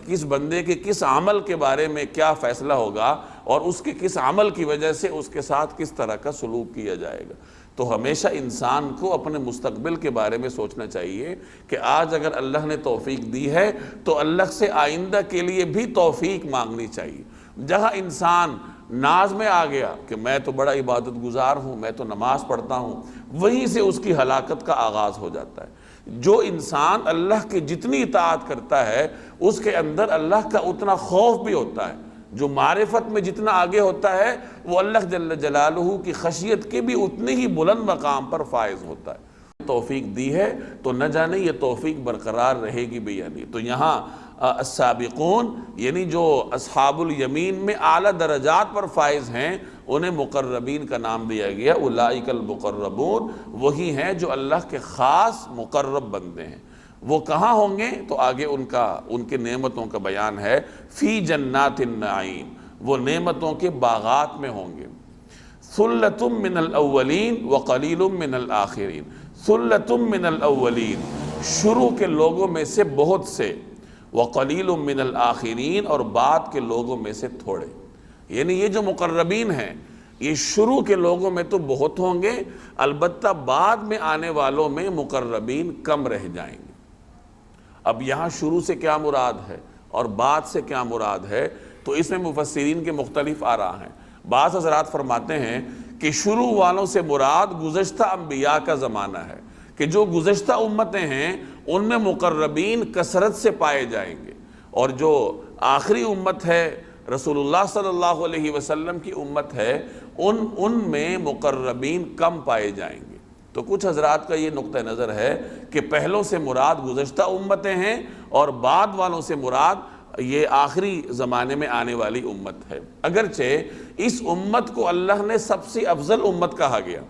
کس بندے کے کس عمل کے بارے میں کیا فیصلہ ہوگا، اور اس کے کس عمل کی وجہ سے اس کے ساتھ کس طرح کا سلوک کیا جائے گا۔ تو ہمیشہ انسان کو اپنے مستقبل کے بارے میں سوچنا چاہیے کہ آج اگر اللہ نے توفیق دی ہے تو اللہ سے آئندہ کے لیے بھی توفیق مانگنی چاہیے۔ جہاں انسان ناز میں آ گیا کہ میں تو بڑا عبادت گزار ہوں، میں تو نماز پڑھتا ہوں، وہیں سے اس کی ہلاکت کا آغاز ہو جاتا ہے۔ جو انسان اللہ کی جتنی اطاعت کرتا ہے اس کے اندر اللہ کا اتنا خوف بھی ہوتا ہے، جو معرفت میں جتنا آگے ہوتا ہے وہ اللہ جل جلالہ کی خشیت کے بھی اتنے ہی بلند مقام پر فائز ہوتا ہے۔ توفیق دی ہے تو نہ جانے یہ توفیق برقرار رہے گی بھی یا نہیں۔ تو یہاں السابقون یعنی جو اصحاب الیمین میں اعلیٰ درجات پر فائز ہیں، انہیں مقربین کا نام دیا گیا۔ اولئک المقربون، وہی ہیں جو اللہ کے خاص مقرب بندے ہیں۔ وہ کہاں ہوں گے؟ تو آگے ان کے نعمتوں کا بیان ہے۔ فی جنات النعیم، وہ نعمتوں کے باغات میں ہوں گے۔ ثلۃ من الاولین وقلیل من الآخرین، ثلۃ من الاولین، شروع کے لوگوں میں سے بہت سے، وقلیل من الآخرین، اور بعد کے لوگوں میں سے تھوڑے۔ یعنی یہ جو مقربین ہیں یہ شروع کے لوگوں میں تو بہت ہوں گے، البتہ بعد میں آنے والوں میں مقربین کم رہ جائیں گے۔ اب یہاں شروع سے کیا مراد ہے اور بعد سے کیا مراد ہے، تو اس میں مفسرین کے مختلف آراء ہیں۔ بعض حضرات فرماتے ہیں کہ شروع والوں سے مراد گزشتہ انبیاء کا زمانہ ہے، کہ جو گزشتہ امتیں ہیں ان میں مقربین کثرت سے پائے جائیں گے، اور جو آخری امت ہے رسول اللہ صلی اللہ علیہ وسلم کی امت ہے ان میں مقربین کم پائے جائیں گے۔ تو کچھ حضرات کا یہ نقطہ نظر ہے کہ پہلوں سے مراد گزشتہ امتیں ہیں اور بعد والوں سے مراد یہ آخری زمانے میں آنے والی امت ہے۔ اگرچہ اس امت کو اللہ نے سب سے افضل امت کہا گیا،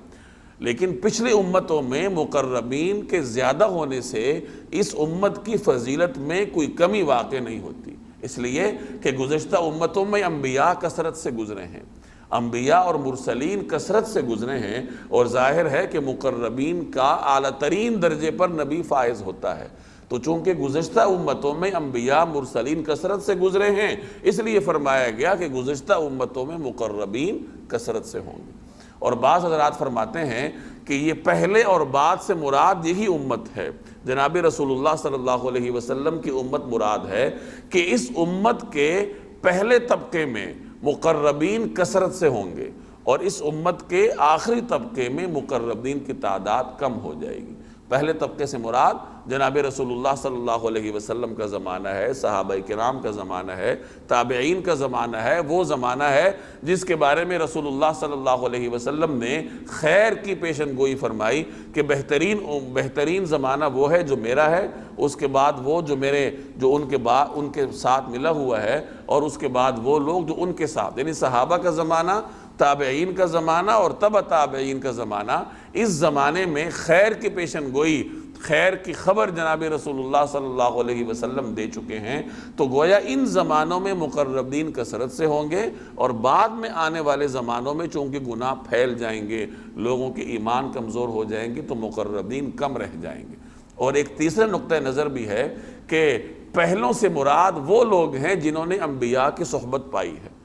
لیکن پچھلی امتوں میں مقربین کے زیادہ ہونے سے اس امت کی فضیلت میں کوئی کمی واقع نہیں ہوتی، اس لیے کہ گزشتہ امتوں میں انبیاء کثرت سے گزرے ہیں، انبیاء اور مرسلین کثرت سے گزرے ہیں، اور ظاہر ہے کہ مقربین کا اعلیٰ ترین درجے پر نبی فائز ہوتا ہے۔ تو چونکہ گزشتہ امتوں میں انبیاء مرسلین کثرت سے گزرے ہیں، اس لیے فرمایا گیا کہ گزشتہ امتوں میں مقربین کثرت سے ہوں گے۔ اور بعض حضرات فرماتے ہیں کہ یہ پہلے اور بعد سے مراد یہی امت ہے، جناب رسول اللہ صلی اللہ علیہ وسلم کی امت مراد ہے، کہ اس امت کے پہلے طبقے میں مقربین کثرت سے ہوں گے، اور اس امت کے آخری طبقے میں مقربین کی تعداد کم ہو جائے گی۔ پہلے طبقے سے مراد جناب رسول اللہ صلی اللہ علیہ وسلم کا زمانہ ہے، صحابہ کرام کا زمانہ ہے، تابعین کا زمانہ ہے، وہ زمانہ ہے جس کے بارے میں رسول اللہ صلی اللہ علیہ وسلم نے خیر کی پیشن گوئی فرمائی کہ بہترین زمانہ وہ ہے جو میرا ہے، اس کے بعد وہ جو ان کے ساتھ ملا ہوا ہے، اور اس کے بعد وہ لوگ جو ان کے ساتھ، یعنی صحابہ کا زمانہ، تابعین کا زمانہ اور تبع تابعین کا زمانہ۔ اس زمانے میں خیر کی پیشن گوئی، خیر کی خبر جناب رسول اللہ صلی اللہ علیہ وسلم دے چکے ہیں، تو گویا ان زمانوں میں مقربین کثرت سے ہوں گے، اور بعد میں آنے والے زمانوں میں چونکہ گناہ پھیل جائیں گے، لوگوں کے ایمان کمزور ہو جائیں گے، تو مقربین کم رہ جائیں گے۔ اور ایک تیسرا نقطہ نظر بھی ہے کہ پہلوں سے مراد وہ لوگ ہیں جنہوں نے انبیاء کی صحبت پائی ہے،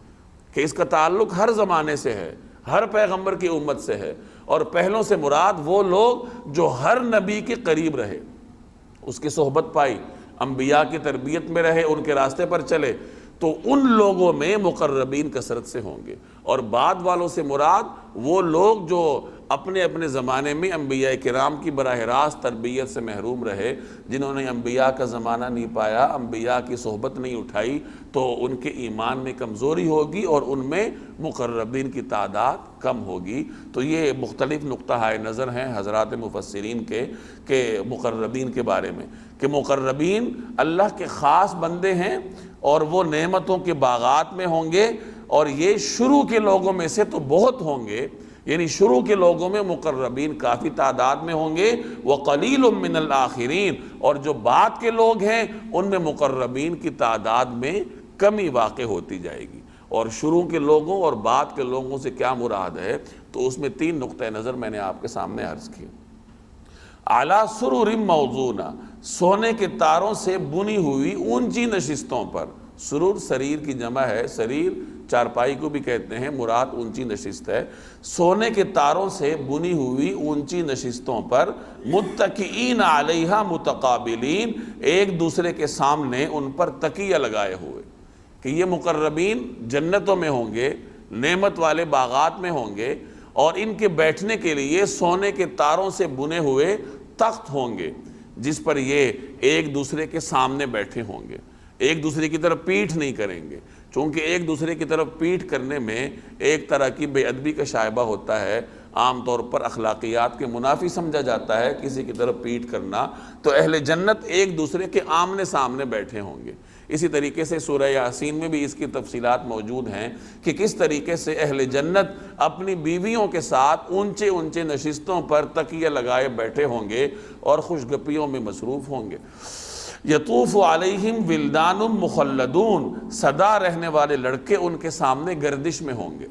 کہ اس کا تعلق ہر زمانے سے ہے، ہر پیغمبر کی امت سے ہے، اور پہلوں سے مراد وہ لوگ جو ہر نبی کے قریب رہے، اس کی صحبت پائی، انبیاء کی تربیت میں رہے، ان کے راستے پر چلے، تو ان لوگوں میں مقربین کثرت سے ہوں گے۔ اور بعد والوں سے مراد وہ لوگ جو اپنے اپنے زمانے میں انبیاء کرام کی براہ راست تربیت سے محروم رہے، جنہوں نے انبیاء کا زمانہ نہیں پایا، انبیاء کی صحبت نہیں اٹھائی، تو ان کے ایمان میں کمزوری ہوگی اور ان میں مقربین کی تعداد کم ہوگی۔ تو یہ مختلف نقطہ نظر ہیں حضرات مفسرین کے کہ مقربین کے بارے میں، کہ مقربین اللہ کے خاص بندے ہیں، اور وہ نعمتوں کے باغات میں ہوں گے، اور یہ شروع کے لوگوں میں سے تو بہت ہوں گے، یعنی شروع کے لوگوں میں مقربین کافی تعداد میں ہوں گے، وَقَلِيلٌ مِّنَ الْآخِرِينَ، اور جو بعد کے لوگ ہیں ان میں مقربین کی تعداد میں کمی واقع ہوتی جائے گی۔ اور شروع کے لوگوں اور بعد کے لوگوں سے کیا مراد ہے، تو اس میں تین نقطہ نظر میں نے آپ کے سامنے عرض کی۔ اعلیٰ سرور موضونہ، سونے کے تاروں سے بنی ہوئی اونچی نشستوں پر، سرور سریر کی جمع ہے، سریر چارپائی کو بھی کہتے ہیں، مراد اونچی نشست ہے، سونے کے تاروں سے بنی ہوئی اونچی نشستوں پر، متکئین علیہا متقابلین، ایک دوسرے کے سامنے ان پر تکیہ لگائے ہوئے، کہ یہ مقربین جنتوں میں ہوں گے، نعمت والے باغات میں ہوں گے، اور ان کے بیٹھنے کے لیے سونے کے تاروں سے بنے ہوئے تخت ہوں گے، جس پر یہ ایک دوسرے کے سامنے بیٹھے ہوں گے، ایک دوسرے کی طرف پیٹھ نہیں کریں گے، چونکہ ایک دوسرے کی طرف پیٹھ کرنے میں ایک طرح کی بے ادبی کا شائبہ ہوتا ہے، عام طور پر اخلاقیات کے منافی سمجھا جاتا ہے کسی کی طرف پیٹھ کرنا، تو اہل جنت ایک دوسرے کے آمنے سامنے بیٹھے ہوں گے، اسی طریقے سے سورہ یاسین میں بھی اس کی تفصیلات موجود ہیں کہ کس طریقے سے اہل جنت اپنی بیویوں کے ساتھ اونچے اونچے نشستوں پر تکیے لگائے بیٹھے ہوں گے اور خوش گپیوں میں مصروف ہوں گے۔ یطوف علیہم ولدان مخلدون، سدا رہنے والے لڑکے ان کے سامنے گردش میں ہوں گے۔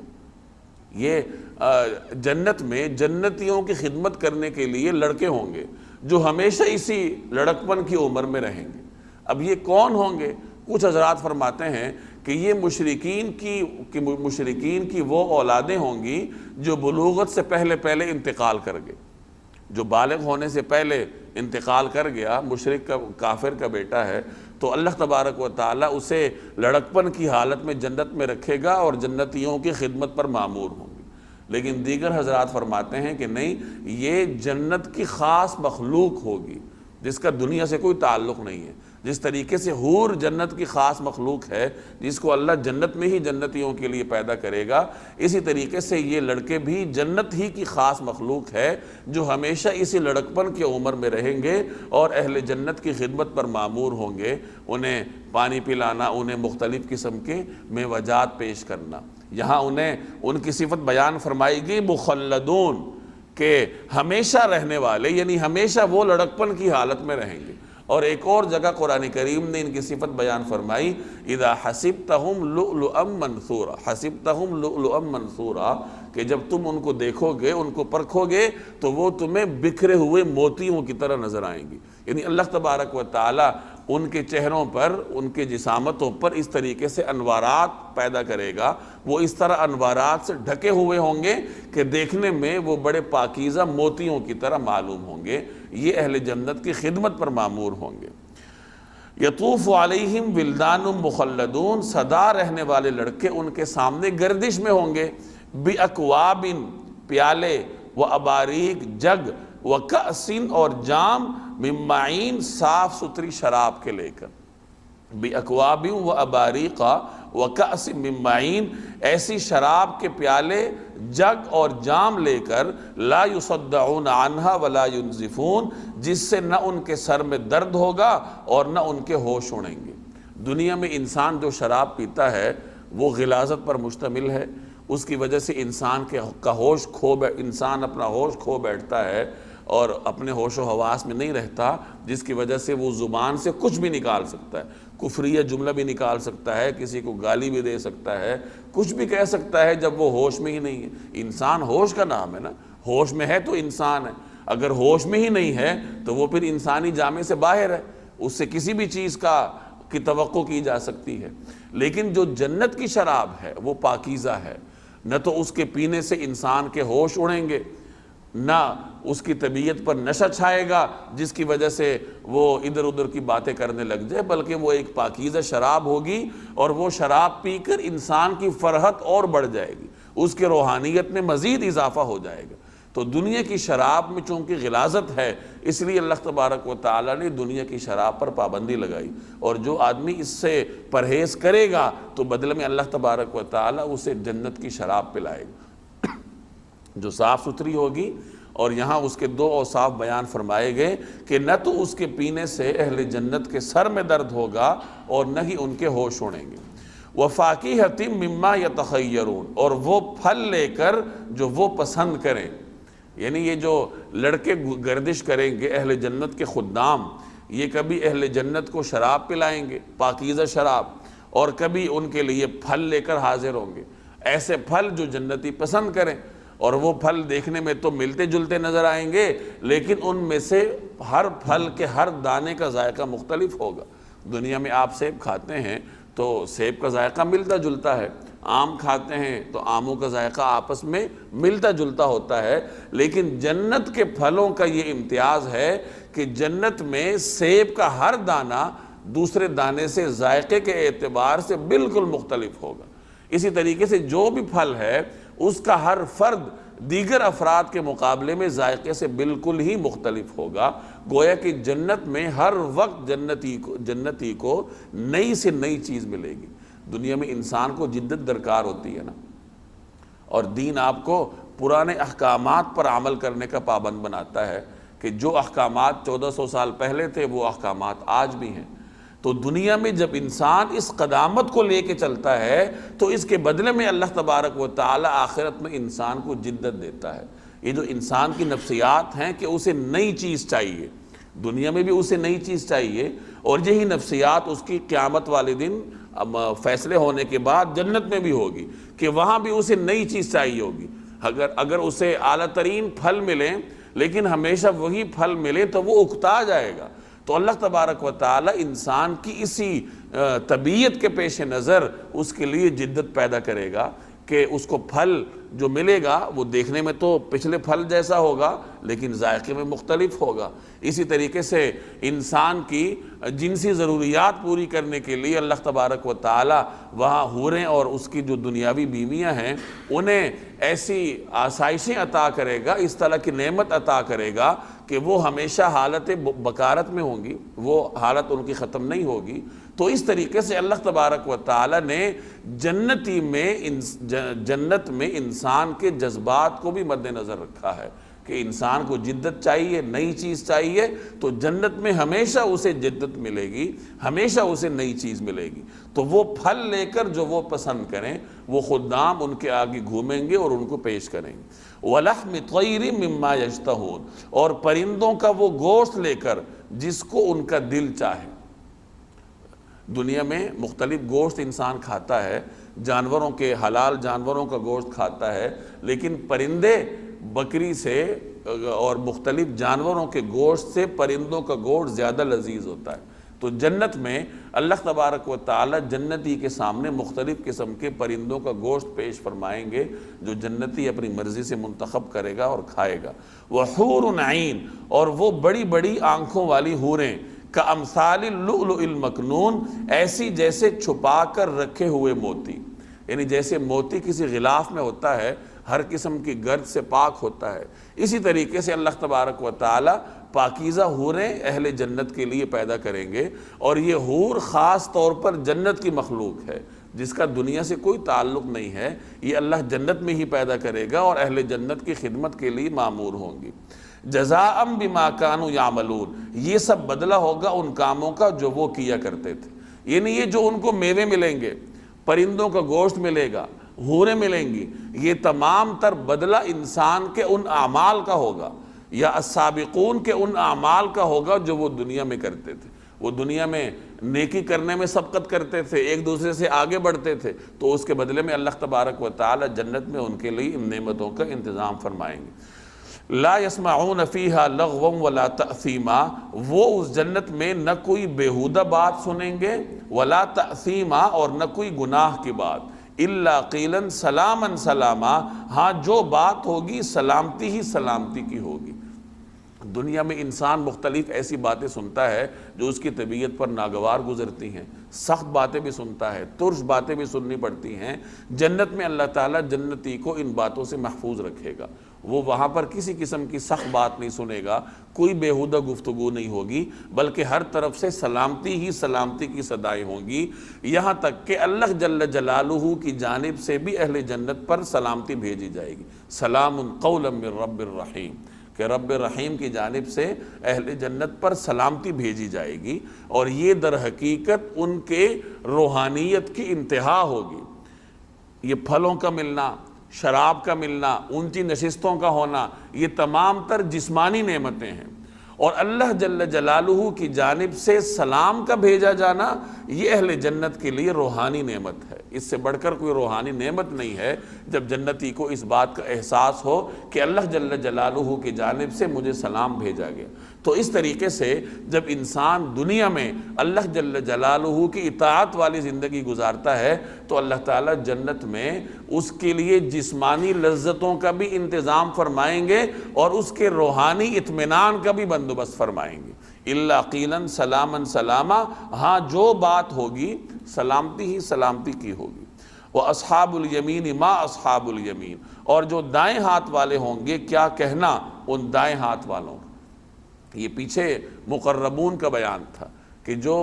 یہ جنت میں جنتیوں کی خدمت کرنے کے لیے لڑکے ہوں گے جو ہمیشہ اسی لڑکپن کی عمر میں رہیں گے۔ اب یہ کون ہوں گے؟ کچھ حضرات فرماتے ہیں کہ یہ مشرکین کی وہ اولادیں ہوں گی جو بلوغت سے پہلے انتقال کر گئے۔ جو بالغ ہونے سے پہلے انتقال کر گیا، مشرک کا، کافر کا بیٹا ہے، تو اللہ تبارک و تعالیٰ اسے لڑکپن کی حالت میں جنت میں رکھے گا اور جنتیوں کی خدمت پر مامور ہوں گے۔ لیکن دیگر حضرات فرماتے ہیں کہ نہیں، یہ جنت کی خاص مخلوق ہوگی جس کا دنیا سے کوئی تعلق نہیں ہے۔ جس طریقے سے حور جنت کی خاص مخلوق ہے جس کو اللہ جنت میں ہی جنتیوں کے لیے پیدا کرے گا، اسی طریقے سے یہ لڑکے بھی جنت ہی کی خاص مخلوق ہے جو ہمیشہ اسی لڑکپن کی عمر میں رہیں گے اور اہل جنت کی خدمت پر مامور ہوں گے، انہیں پانی پلانا، انہیں مختلف قسم کے معوجات پیش کرنا۔ یہاں انہیں ان کی صفت بیان فرمائی گئی مخلدون، کہ ہمیشہ رہنے والے، یعنی ہمیشہ وہ لڑکپن کی حالت میں رہیں گے۔ اور ایک اور جگہ قرآن کریم نے ان کی صفت بیان فرمائی، اذا حسبتہم لؤلؤا منثورا، حسبتہم لؤلؤا منثورا، کہ جب تم ان کو دیکھو گے، ان کو پرکھو گے تو وہ تمہیں بکھرے ہوئے موتیوں کی طرح نظر آئیں گی۔ یعنی اللہ تبارک و تعالیٰ ان کے چہروں پر، ان کے جسامتوں پر اس طریقے سے انوارات پیدا کرے گا، وہ اس طرح انوارات سے ڈھکے ہوئے ہوں گے کہ دیکھنے میں وہ بڑے پاکیزہ موتیوں کی طرح معلوم ہوں گے۔ یہ اہل جنت کی خدمت پر مامور ہوں گے۔ یطوف علیہم ولدان مخلدون، سدا رہنے والے لڑکے ان کے سامنے گردش میں ہوں گے، باکواب، پیالے، واباریق، جگ، وکأس، اور جام، من معین، صاف ستھری شراب کے لے کر، باکواب واباریق وکأس من معین، ایسی شراب کے پیالے، جگ اور جام لے کر، لا یصدعون عنہا ولا ینزفون، جس سے نہ ان کے سر میں درد ہوگا اور نہ ان کے ہوش اڑیں گے۔ دنیا میں انسان جو شراب پیتا ہے وہ غلاظت پر مشتمل ہے، اس کی وجہ سے انسان اپنا ہوش کھو بیٹھتا ہے اور اپنے ہوش و حواس میں نہیں رہتا، جس کی وجہ سے وہ زبان سے کچھ بھی نکال سکتا ہے، کفریہ جملہ بھی نکال سکتا ہے، کسی کو گالی بھی دے سکتا ہے، کچھ بھی کہہ سکتا ہے جب وہ ہوش میں ہی نہیں ہے۔ انسان ہوش کا نام ہے نا، ہوش میں ہے تو انسان ہے، اگر ہوش میں ہی نہیں ہے تو وہ پھر انسانی جامے سے باہر ہے، اس سے کسی بھی چیز کی توقع کی جا سکتی ہے۔ لیکن جو جنت کی شراب ہے وہ پاکیزہ ہے، نہ تو اس کے پینے سے انسان کے ہوش اڑیں گے، نہ اس کی طبیعت پر نشہ چھائے گا جس کی وجہ سے وہ ادھر ادھر کی باتیں کرنے لگ جائے، بلکہ وہ ایک پاکیزہ شراب ہوگی اور وہ شراب پی کر انسان کی فرحت اور بڑھ جائے گی، اس کے روحانیت میں مزید اضافہ ہو جائے گا۔ تو دنیا کی شراب میں چونکہ غلاظت ہے، اس لیے اللہ تبارک و تعالیٰ نے دنیا کی شراب پر پابندی لگائی، اور جو آدمی اس سے پرہیز کرے گا تو بدلے میں اللہ تبارک و تعالیٰ اسے جنت کی شراب پلائے گا جو صاف ستھری ہوگی۔ اور یہاں اس کے دو اوصاف بیان فرمائے گئے کہ نہ تو اس کے پینے سے اہل جنت کے سر میں درد ہوگا اور نہ ہی ان کے ہوش اڑیں گے۔ وَفَاكِهَةٍ مِّمَّا يَتَخَيَّرُونَ، اور وہ پھل لے کر جو وہ پسند کریں، یعنی یہ جو لڑکے گردش کریں گے اہل جنت کے خدام، یہ کبھی اہل جنت کو شراب پلائیں گے، پاکیزہ شراب، اور کبھی ان کے لیے پھل لے کر حاضر ہوں گے، ایسے پھل جو جنتی پسند کریں، اور وہ پھل دیکھنے میں تو ملتے جلتے نظر آئیں گے لیکن ان میں سے ہر پھل کے ہر دانے کا ذائقہ مختلف ہوگا۔ دنیا میں آپ سیب کھاتے ہیں تو سیب کا ذائقہ ملتا جلتا ہے، آم کھاتے ہیں تو آموں کا ذائقہ آپس میں ملتا جلتا ہوتا ہے، لیکن جنت کے پھلوں کا یہ امتیاز ہے کہ جنت میں سیب کا ہر دانہ دوسرے دانے سے ذائقے کے اعتبار سے بالکل مختلف ہوگا۔ اسی طریقے سے جو بھی پھل ہے اس کا ہر فرد دیگر افراد کے مقابلے میں ذائقے سے بالکل ہی مختلف ہوگا۔ گویا کہ جنت میں ہر وقت جنتی کو نئی سے نئی چیز ملے گی۔ دنیا میں انسان کو جدت درکار ہوتی ہے نا، اور دین آپ کو پرانے احکامات پر عمل کرنے کا پابند بناتا ہے کہ جو احکامات 1400 سال پہلے تھے وہ احکامات آج بھی ہیں۔ تو دنیا میں جب انسان اس قدامت کو لے کے چلتا ہے تو اس کے بدلے میں اللہ تبارک و تعالی آخرت میں انسان کو جدت دیتا ہے۔ یہ جو انسان کی نفسیات ہیں کہ اسے نئی چیز چاہیے، دنیا میں بھی اسے نئی چیز چاہیے، اور یہی نفسیات اس کی قیامت والے دن فیصلے ہونے کے بعد جنت میں بھی ہوگی کہ وہاں بھی اسے نئی چیز چاہیے ہوگی۔ اگر اسے اعلیٰ ترین پھل ملیں لیکن ہمیشہ وہی پھل ملے تو وہ اکتا جائے گا۔ تو اللہ تبارک و تعالی انسان کی اسی طبیعت کے پیش نظر اس کے لیے جدت پیدا کرے گا کہ اس کو پھل جو ملے گا وہ دیکھنے میں تو پچھلے پھل جیسا ہوگا لیکن ذائقے میں مختلف ہوگا۔ اسی طریقے سے انسان کی جنسی ضروریات پوری کرنے کے لیے اللہ تبارک و تعالی وہاں حوریں اور اس کی جو دنیاوی بیویاں ہیں انہیں ایسی آسائشیں عطا کرے گا، اس طرح کی نعمت عطا کرے گا کہ وہ ہمیشہ حالت بکارت میں ہوں گی، وہ حالت ان کی ختم نہیں ہوگی۔ تو اس طریقے سے اللہ تبارک و تعالی نے جنت میں انسان کے جذبات کو بھی مد نظر رکھا ہے کہ انسان کو جدت چاہیے، نئی چیز چاہیے، تو جنت میں ہمیشہ اسے جدت ملے گی، ہمیشہ اسے نئی چیز ملے گی۔ تو وہ پھل لے کر جو وہ پسند کریں وہ خدام ان کے آگے گھومیں گے اور ان کو پیش کریں گے۔ وَلَحْمِ طَيْرٍ مِّمَّا يَشْتَهُونَ، اور پرندوں کا وہ گوشت لے کر جس کو ان کا دل چاہے۔ دنیا میں مختلف گوشت انسان کھاتا ہے، جانوروں کے حلال جانوروں کا گوشت کھاتا ہے، لیکن پرندے بکری سے اور مختلف جانوروں کے گوشت سے پرندوں کا گوشت زیادہ لذیذ ہوتا ہے۔ تو جنت میں اللہ تبارک و تعالی جنتی کے سامنے مختلف قسم کے پرندوں کا گوشت پیش فرمائیں گے جو جنتی اپنی مرضی سے منتخب کرے گا اور کھائے گا۔ وَحُورٌ عَيْن، اور وہ بڑی بڑی آنکھوں والی حوریں، کَأَمْثَالِ اللُّؤْلُؤِ الْمَكْنُونِ، ایسی جیسے چھپا کر رکھے ہوئے موتی، یعنی جیسے موتی کسی غلاف میں ہوتا ہے، ہر قسم کی گرد سے پاک ہوتا ہے، اسی طریقے سے اللہ تبارک و تعالی پاکیزہ حوریں اہل جنت کے لیے پیدا کریں گے۔ اور یہ حور خاص طور پر جنت کی مخلوق ہے جس کا دنیا سے کوئی تعلق نہیں ہے، یہ اللہ جنت میں ہی پیدا کرے گا اور اہل جنت کی خدمت کے لیے مامور ہوں گی۔ جزاء بما كانوا يعملون، یہ سب بدلہ ہوگا ان کاموں کا جو وہ کیا کرتے تھے، یعنی یہ جو ان کو میوے ملیں گے، پرندوں کا گوشت ملے گا، حوریں ملیں گی، یہ تمام تر بدلہ انسان کے ان اعمال کا ہوگا یا السابقون کے ان اعمال کا ہوگا جو وہ دنیا میں کرتے تھے۔ وہ دنیا میں نیکی کرنے میں سبقت کرتے تھے، ایک دوسرے سے آگے بڑھتے تھے، تو اس کے بدلے میں اللہ تبارک و تعالی جنت میں ان کے لیے ان نعمتوں کا انتظام فرمائیں گے۔ لا يسمعون فيها لغوا ولا تأثیما، وہ اس جنت میں نہ کوئی بیہودہ بات سنیں گے، ولا تأثیما، اور نہ کوئی گناہ کی بات، الا قیلا سلاما سلاما، ہاں جو بات ہوگی سلامتی ہی سلامتی کی ہوگی۔ دنیا میں انسان مختلف ایسی باتیں سنتا ہے جو اس کی طبیعت پر ناگوار گزرتی ہیں، سخت باتیں بھی سنتا ہے، ترش باتیں بھی سننی پڑتی ہیں۔ جنت میں اللہ تعالیٰ جنتی کو ان باتوں سے محفوظ رکھے گا، وہ وہاں پر کسی قسم کی سخت بات نہیں سنے گا، کوئی بیہودہ گفتگو نہیں ہوگی، بلکہ ہر طرف سے سلامتی ہی سلامتی کی صدائیں ہوں گی، یہاں تک کہ اللہ جل جلالہ کی جانب سے بھی اہل جنت پر سلامتی بھیجی جائے گی۔ سلام قولا من رب الرحیم، کہ رب رحیم کی جانب سے اہل جنت پر سلامتی بھیجی جائے گی، اور یہ در حقیقت ان کے روحانیت کی انتہا ہوگی۔ یہ پھلوں کا ملنا، شراب کا ملنا، اونچی نشستوں کا ہونا، یہ تمام تر جسمانی نعمتیں ہیں، اور اللہ جل جلالہ کی جانب سے سلام کا بھیجا جانا یہ اہل جنت کے لیے روحانی نعمت ہے۔ اس سے بڑھ کر کوئی روحانی نعمت نہیں ہے جب جنتی کو اس بات کا احساس ہو کہ اللہ جل جلالہ کی جانب سے مجھے سلام بھیجا گیا۔ تو اس طریقے سے جب انسان دنیا میں اللہ جل جلالہ کی اطاعت والی زندگی گزارتا ہے تو اللہ تعالیٰ جنت میں اس کے لیے جسمانی لذتوں کا بھی انتظام فرمائیں گے اور اس کے روحانی اطمینان کا بھی بندوبست فرمائیں گے۔ الا قیلا سلاما سلاما، ہاں جو بات ہوگی سلامتی ہی سلامتی کی ہوگی۔ واصحاب الیمین ما اصحاب الیمین، اور جو دائیں ہاتھ والے ہوں گے کیا کہنا ان دائیں ہاتھ والوں۔ یہ پیچھے مقربون کا بیان تھا کہ جو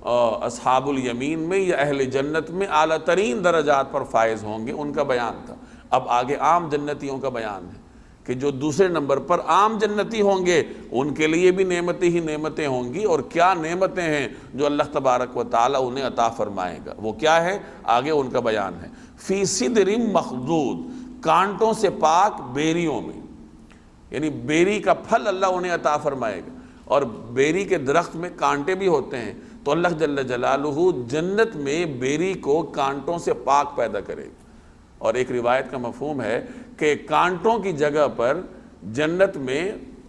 اصحاب الیمین میں یا اہل جنت میں اعلیٰ ترین درجات پر فائز ہوں گے ان کا بیان تھا۔ اب آگے عام جنتیوں کا بیان ہے کہ جو دوسرے نمبر پر عام جنتی ہوں گے ان کے لیے بھی نعمتیں ہی نعمتیں ہوں گی، اور کیا نعمتیں ہیں جو اللہ تبارک و تعالیٰ انہیں عطا فرمائے گا، وہ کیا ہے آگے ان کا بیان ہے۔ فی صدر مخضود، کانٹوں سے پاک بیریوں میں، یعنی بیری کا پھل اللہ انہیں عطا فرمائے گا، اور بیری کے درخت میں کانٹے بھی ہوتے ہیں، تو اللہ جل جلالہ جنت میں بیری کو کانٹوں سے پاک پیدا کرے گا۔ اور ایک روایت کا مفہوم ہے کہ کانٹوں کی جگہ پر جنت میں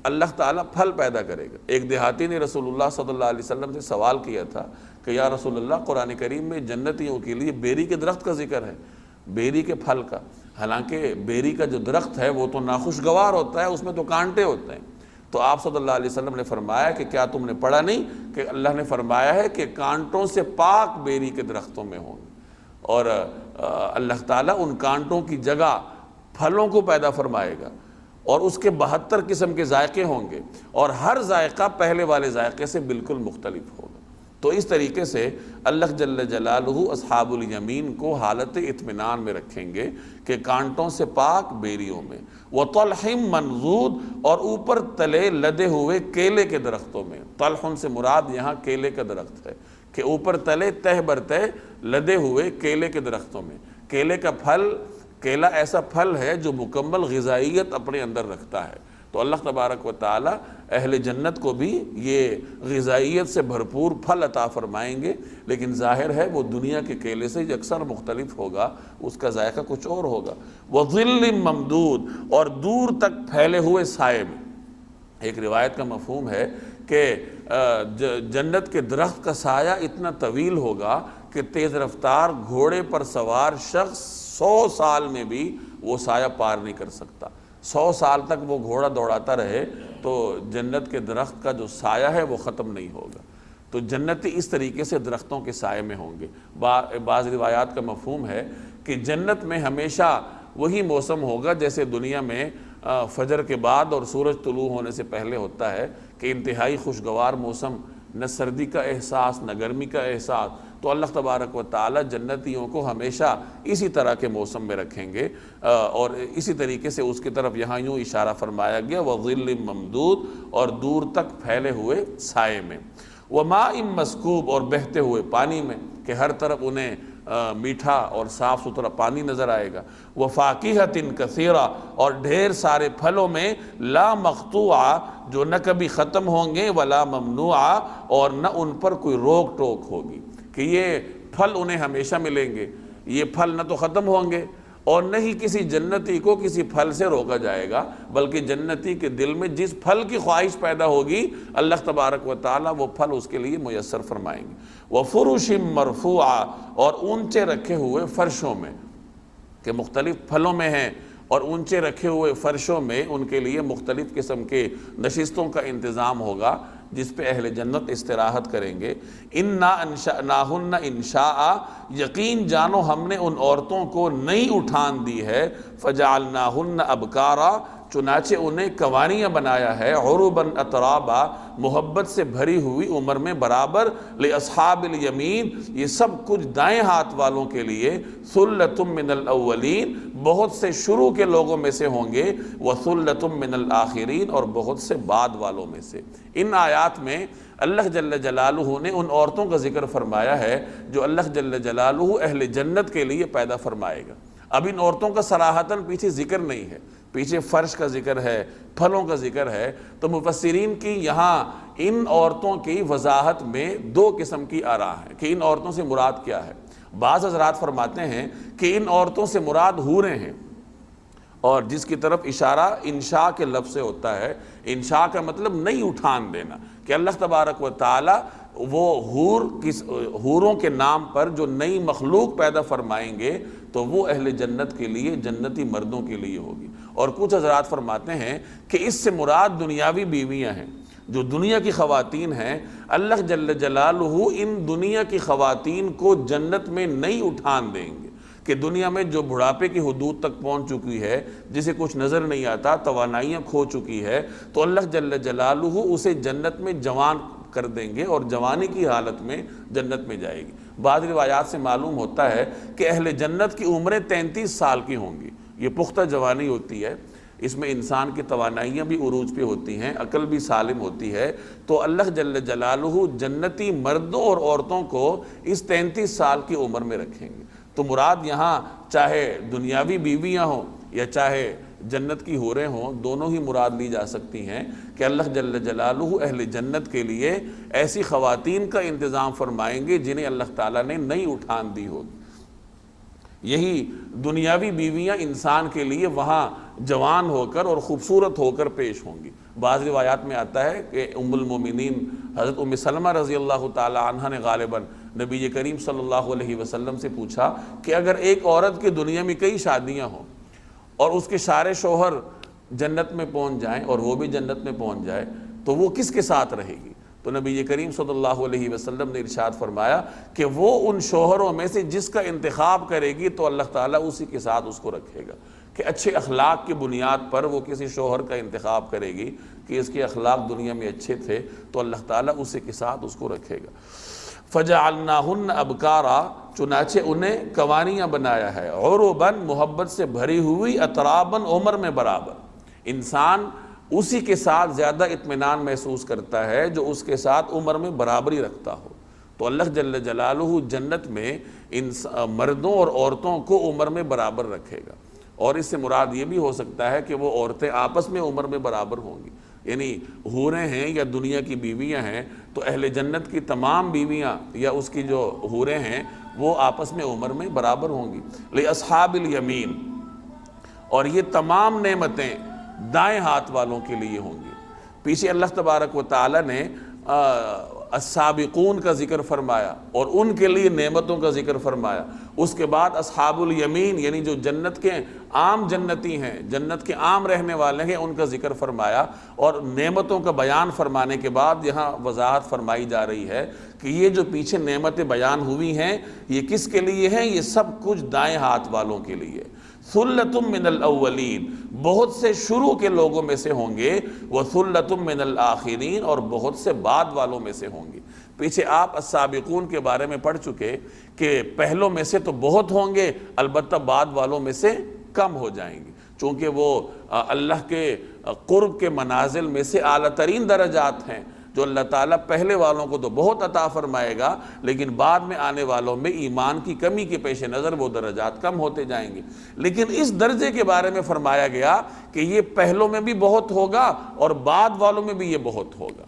اللہ تعالیٰ پھل پیدا کرے گا۔ ایک دیہاتی نے رسول اللہ صلی اللہ علیہ وسلم سے سوال کیا تھا کہ یا رسول اللہ، قرآن کریم میں جنتیوں کے لیے بیری کے درخت کا ذکر ہے، بیری کے پھل کا، حالانکہ بیری کا جو درخت ہے وہ تو ناخوشگوار ہوتا ہے، اس میں تو کانٹے ہوتے ہیں۔ تو آپ صلی اللہ علیہ وسلم نے فرمایا کہ کیا تم نے پڑھا نہیں کہ اللہ نے فرمایا ہے کہ کانٹوں سے پاک بیری کے درختوں میں ہوں گے، اور اللہ تعالیٰ ان کانٹوں کی جگہ پھلوں کو پیدا فرمائے گا، اور اس کے 72 قسم کے ذائقے ہوں گے، اور ہر ذائقہ پہلے والے ذائقے سے بالکل مختلف ہوگا۔ تو اس طریقے سے اللہ جل جلالہ اصحاب الیمین کو حالت اطمینان میں رکھیں گے کہ کانٹوں سے پاک بیریوں میں، وطلح منضود، اور اوپر تلے لدے ہوئے کیلے کے درختوں میں۔ طلح سے مراد یہاں کیلے کا درخت ہے کہ اوپر تلے تہ بر تہ لدے ہوئے کیلے کے درختوں میں۔ کیلے کا پھل، کیلا ایسا پھل ہے جو مکمل غذائیت اپنے اندر رکھتا ہے، تو اللہ تبارک و تعالی اہل جنت کو بھی یہ غذائیت سے بھرپور پھل عطا فرمائیں گے، لیکن ظاہر ہے وہ دنیا کے کیلے سے اکثر مختلف ہوگا، اس کا ذائقہ کچھ اور ہوگا۔ وظل ممدود، اور دور تک پھیلے ہوئے سائے میں۔ ایک روایت کا مفہوم ہے کہ جنت کے درخت کا سایہ اتنا طویل ہوگا کہ تیز رفتار گھوڑے پر سوار شخص 100 سال میں بھی وہ سایہ پار نہیں کر سکتا۔ 100 سال تک وہ گھوڑا دوڑاتا رہے تو جنت کے درخت کا جو سایہ ہے وہ ختم نہیں ہوگا۔ تو جنتی اس طریقے سے درختوں کے سائے میں ہوں گے۔ بعض روایات کا مفہوم ہے کہ جنت میں ہمیشہ وہی موسم ہوگا جیسے دنیا میں فجر کے بعد اور سورج طلوع ہونے سے پہلے ہوتا ہے، کہ انتہائی خوشگوار موسم، نہ سردی کا احساس نہ گرمی کا احساس۔ تو اللہ تبارک و تعالی جنتیوں کو ہمیشہ اسی طرح کے موسم میں رکھیں گے، اور اسی طریقے سے اس کی طرف یہاں یوں اشارہ فرمایا گیا وظل ممدود، اور دور تک پھیلے ہوئے سائے میں، وماء مسکوب، اور بہتے ہوئے پانی میں، کہ ہر طرف انہیں میٹھا اور صاف ستھرا پانی نظر آئے گا۔ وفاکہۃ کثیرہ، اور ڈھیر سارے پھلوں میں، لا مقطوعہ، جو نہ کبھی ختم ہوں گے، ولا ممنوعہ، اور نہ ان پر کوئی روک ٹوک ہوگی، کہ یہ پھل انہیں ہمیشہ ملیں گے، یہ پھل نہ تو ختم ہوں گے اور نہ ہی کسی جنتی کو کسی پھل سے روکا جائے گا، بلکہ جنتی کے دل میں جس پھل کی خواہش پیدا ہوگی اللہ تبارک و تعالی وہ پھل اس کے لیے میسر فرمائیں گے۔ وفرش مرفوعہ، اور اونچے رکھے ہوئے فرشوں میں، کہ مختلف پھلوں میں ہیں اور اونچے رکھے ہوئے فرشوں میں ان کے لیے مختلف قسم کے نشستوں کا انتظام ہوگا جس پہ اہل جنت استراحت کریں گے۔ انا انشأناہن انشاء، یقین جانو ہم نے ان عورتوں کو نئی اٹھان دی ہے، فجعلناہن ابکارا، چنانچہ انہیں قوانیاں بنایا ہے، عرباً اترابا، محبت سے بھری ہوئی عمر میں برابر، لاصحاب الیمین، یہ سب کچھ دائیں ہاتھ والوں کے لیے، ثلۃ من الاولین، بہت سے شروع کے لوگوں میں سے ہوں گے، وثلۃ من الآخرین، اور بہت سے بعد والوں میں سے۔ ان آیات میں اللہ جل جلالہ نے ان عورتوں کا ذکر فرمایا ہے جو اللہ جل جلالہ اہل جنت کے لیے پیدا فرمائے گا۔ اب ان عورتوں کا صراحتاً پیچھے ذکر نہیں ہے، پیچھے فرش کا ذکر ہے، پھلوں کا ذکر ہے، تو مفسرین کی یہاں ان عورتوں کی وضاحت میں 2 قسم کی آراء ہیں کہ ان عورتوں سے مراد کیا ہے۔ بعض حضرات فرماتے ہیں کہ ان عورتوں سے مراد حوریں ہیں، اور جس کی طرف اشارہ انشاء کے لفظ سے ہوتا ہے۔ انشاء کا مطلب نئی اٹھان دینا، کہ اللہ تبارک و تعالی وہ حوروں کے نام پر جو نئی مخلوق پیدا فرمائیں گے تو وہ اہل جنت کے لیے، جنتی مردوں کے لیے ہوگی۔ اور کچھ حضرات فرماتے ہیں کہ اس سے مراد دنیاوی بیویاں ہیں، جو دنیا کی خواتین ہیں، اللہ جل جلالہ ان دنیا کی خواتین کو جنت میں نئی اٹھان دیں گے، کہ دنیا میں جو بڑھاپے کی حدود تک پہنچ چکی ہے، جسے کچھ نظر نہیں آتا، توانائیاں کھو چکی ہے، تو اللہ جل جلالہ اسے جنت میں جوان کر دیں گے اور جوانی کی حالت میں جنت میں جائے گی۔ بعض روایات سے معلوم ہوتا ہے کہ اہل جنت کی عمریں 33 سال کی ہوں گی، یہ پختہ جوانی ہوتی ہے۔ اس میں انسان کی توانائیاں بھی عروج پہ ہوتی ہیں، عقل بھی سالم ہوتی ہے، تو اللہ جل جلالہ جنتی مردوں اور عورتوں کو اس 33 سال کی عمر میں رکھیں گے۔ تو مراد یہاں چاہے دنیاوی بیویاں ہوں یا چاہے جنت کی حوریں ہوں، دونوں ہی مراد لی جا سکتی ہیں کہ اللہ جل جلالہ اہل جنت کے لیے ایسی خواتین کا انتظام فرمائیں گے جنہیں اللہ تعالیٰ نے نئی اٹھان دی ہوگی۔ یہی دنیاوی بیویاں انسان کے لیے وہاں جوان ہو کر اور خوبصورت ہو کر پیش ہوں گی۔ بعض روایات میں آتا ہے کہ ام المومنین حضرت ام سلمہ رضی اللہ تعالی عنہ نے غالباً نبی کریم صلی اللہ علیہ وسلم سے پوچھا کہ اگر ایک عورت کی دنیا میں کئی شادیاں ہوں اور اس کے سارے شوہر جنت میں پہنچ جائیں اور وہ بھی جنت میں پہنچ جائے تو وہ کس کے ساتھ رہے گی؟ تو نبی کریم صلی اللہ علیہ وسلم نے ارشاد فرمایا کہ وہ ان شوہروں میں سے جس کا انتخاب کرے گی تو اللہ تعالیٰ اسی کے ساتھ اس کو رکھے گا، کہ اچھے اخلاق کی بنیاد پر وہ کسی شوہر کا انتخاب کرے گی کہ اس کے اخلاق دنیا میں اچھے تھے تو اللہ تعالیٰ اسی کے ساتھ اس کو رکھے گا۔ فَجَعَلْنَاهُنَّ أَبْكَارًا، چنانچہ انہیں کوانیاں بنایا ہے، عُرُبًا محبت سے بھری ہوئی، اطرابًا عمر میں برابر۔ انسان اسی کے ساتھ زیادہ اطمینان محسوس کرتا ہے جو اس کے ساتھ عمر میں برابری رکھتا ہو۔ تو اللہ جل جلالہ جنت میں مردوں اور عورتوں کو عمر میں برابر رکھے گا، اور اس سے مراد یہ بھی ہو سکتا ہے کہ وہ عورتیں آپس میں عمر میں برابر ہوں گی، یعنی حوریں ہیں یا دنیا کی بیویاں ہیں تو اہل جنت کی تمام بیویاں یا اس کی جو حوریں ہیں وہ آپس میں عمر میں برابر ہوں گی۔ لِأَصْحَابِ الْيَمِينَ، اور یہ تمام نعمتیں دائیں ہاتھ والوں کے لیے ہوں گی۔ پیچھے اللہ تبارک و تعالی نے السابقون کا ذکر فرمایا اور ان کے لیے نعمتوں کا ذکر فرمایا، اس کے بعد اصحاب الیمین یعنی جو جنت کے عام جنتی ہیں، جنت کے عام رہنے والے ہیں، ان کا ذکر فرمایا، اور نعمتوں کا بیان فرمانے کے بعد یہاں وضاحت فرمائی جا رہی ہے کہ یہ جو پیچھے نعمتیں بیان ہوئی ہیں یہ کس کے لیے ہیں؟ یہ سب کچھ دائیں ہاتھ والوں کے لیے۔ ثُلَّةٌ مِّنَ الْأَوَّلِينَ، بہت سے شروع کے لوگوں میں سے ہوں گے، وَثُلَّةٌ مِّنَ الْآخِرِينَ، اور بہت سے بعد والوں میں سے ہوں گے۔ پیچھے آپ السابقون کے بارے میں پڑھ چکے کہ پہلوں میں سے تو بہت ہوں گے، البتہ بعد والوں میں سے کم ہو جائیں گے، چونکہ وہ اللہ کے قرب کے منازل میں سے اعلیٰ ترین درجات ہیں، جو اللہ تعالیٰ پہلے والوں کو تو بہت عطا فرمائے گا لیکن بعد میں آنے والوں میں ایمان کی کمی کے پیش نظر وہ درجات کم ہوتے جائیں گے۔ لیکن اس درجے کے بارے میں فرمایا گیا کہ یہ پہلوں میں بھی بہت ہوگا اور بعد والوں میں بھی یہ بہت ہوگا،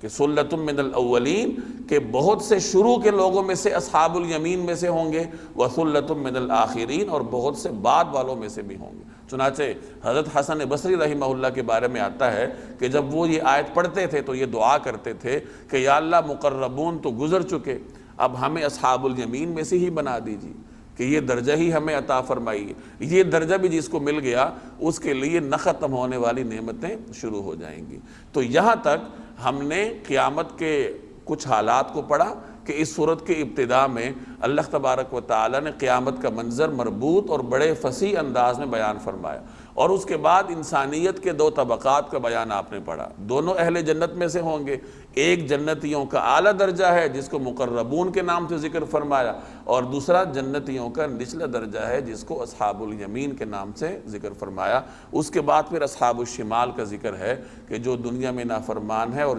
کہ ثُلَّةٌ مِّنَ الْأَوَّلِينَ، کہ بہت سے شروع کے لوگوں میں سے اصحاب الیمین میں سے ہوں گے، وَثُلَّةٌ مِّنَ الْآخِرِينَ، اور بہت سے بعد والوں میں سے بھی ہوں گے۔ چنانچہ حضرت حسن بصری رحمہ اللہ کے بارے میں آتا ہے کہ جب وہ یہ آیت پڑھتے تھے تو یہ دعا کرتے تھے کہ یا اللہ مقربون تو گزر چکے، اب ہمیں اصحاب الیمین میں سے ہی بنا دیجیے، کہ یہ درجہ ہی ہمیں عطا فرمائیے۔ یہ درجہ بھی جس کو مل گیا اس کے لیے نہ ختم ہونے والی نعمتیں شروع ہو جائیں گی۔ تو یہاں تک ہم نے قیامت کے کچھ حالات کو پڑھا کہ اس صورت کے ابتدا میں اللہ تبارک و تعالی نے قیامت کا منظر مربوط اور بڑے فصیح انداز میں بیان فرمایا، اور اس کے بعد انسانیت کے دو طبقات کا بیان آپ نے پڑھا، دونوں اہل جنت میں سے ہوں گے، ایک جنتیوں کا اعلیٰ درجہ ہے جس کو مقربون کے نام سے ذکر فرمایا، اور دوسرا جنتیوں کا نچلا درجہ ہے جس کو اصحاب الیمین کے نام سے ذکر فرمایا۔ اس کے بعد پھر اصحاب الشمال کا ذکر ہے کہ جو دنیا میں نافرمان ہے اور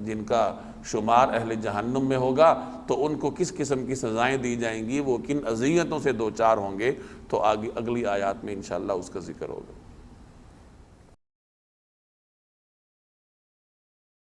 جن کا شمار اہل جہنم میں ہوگا تو ان کو کس قسم کی سزائیں دی جائیں گی، وہ کن اذیتوں سے دوچار ہوں گے، تو اگلی آیات میں انشاءاللہ اس کا ذکر ہوگا۔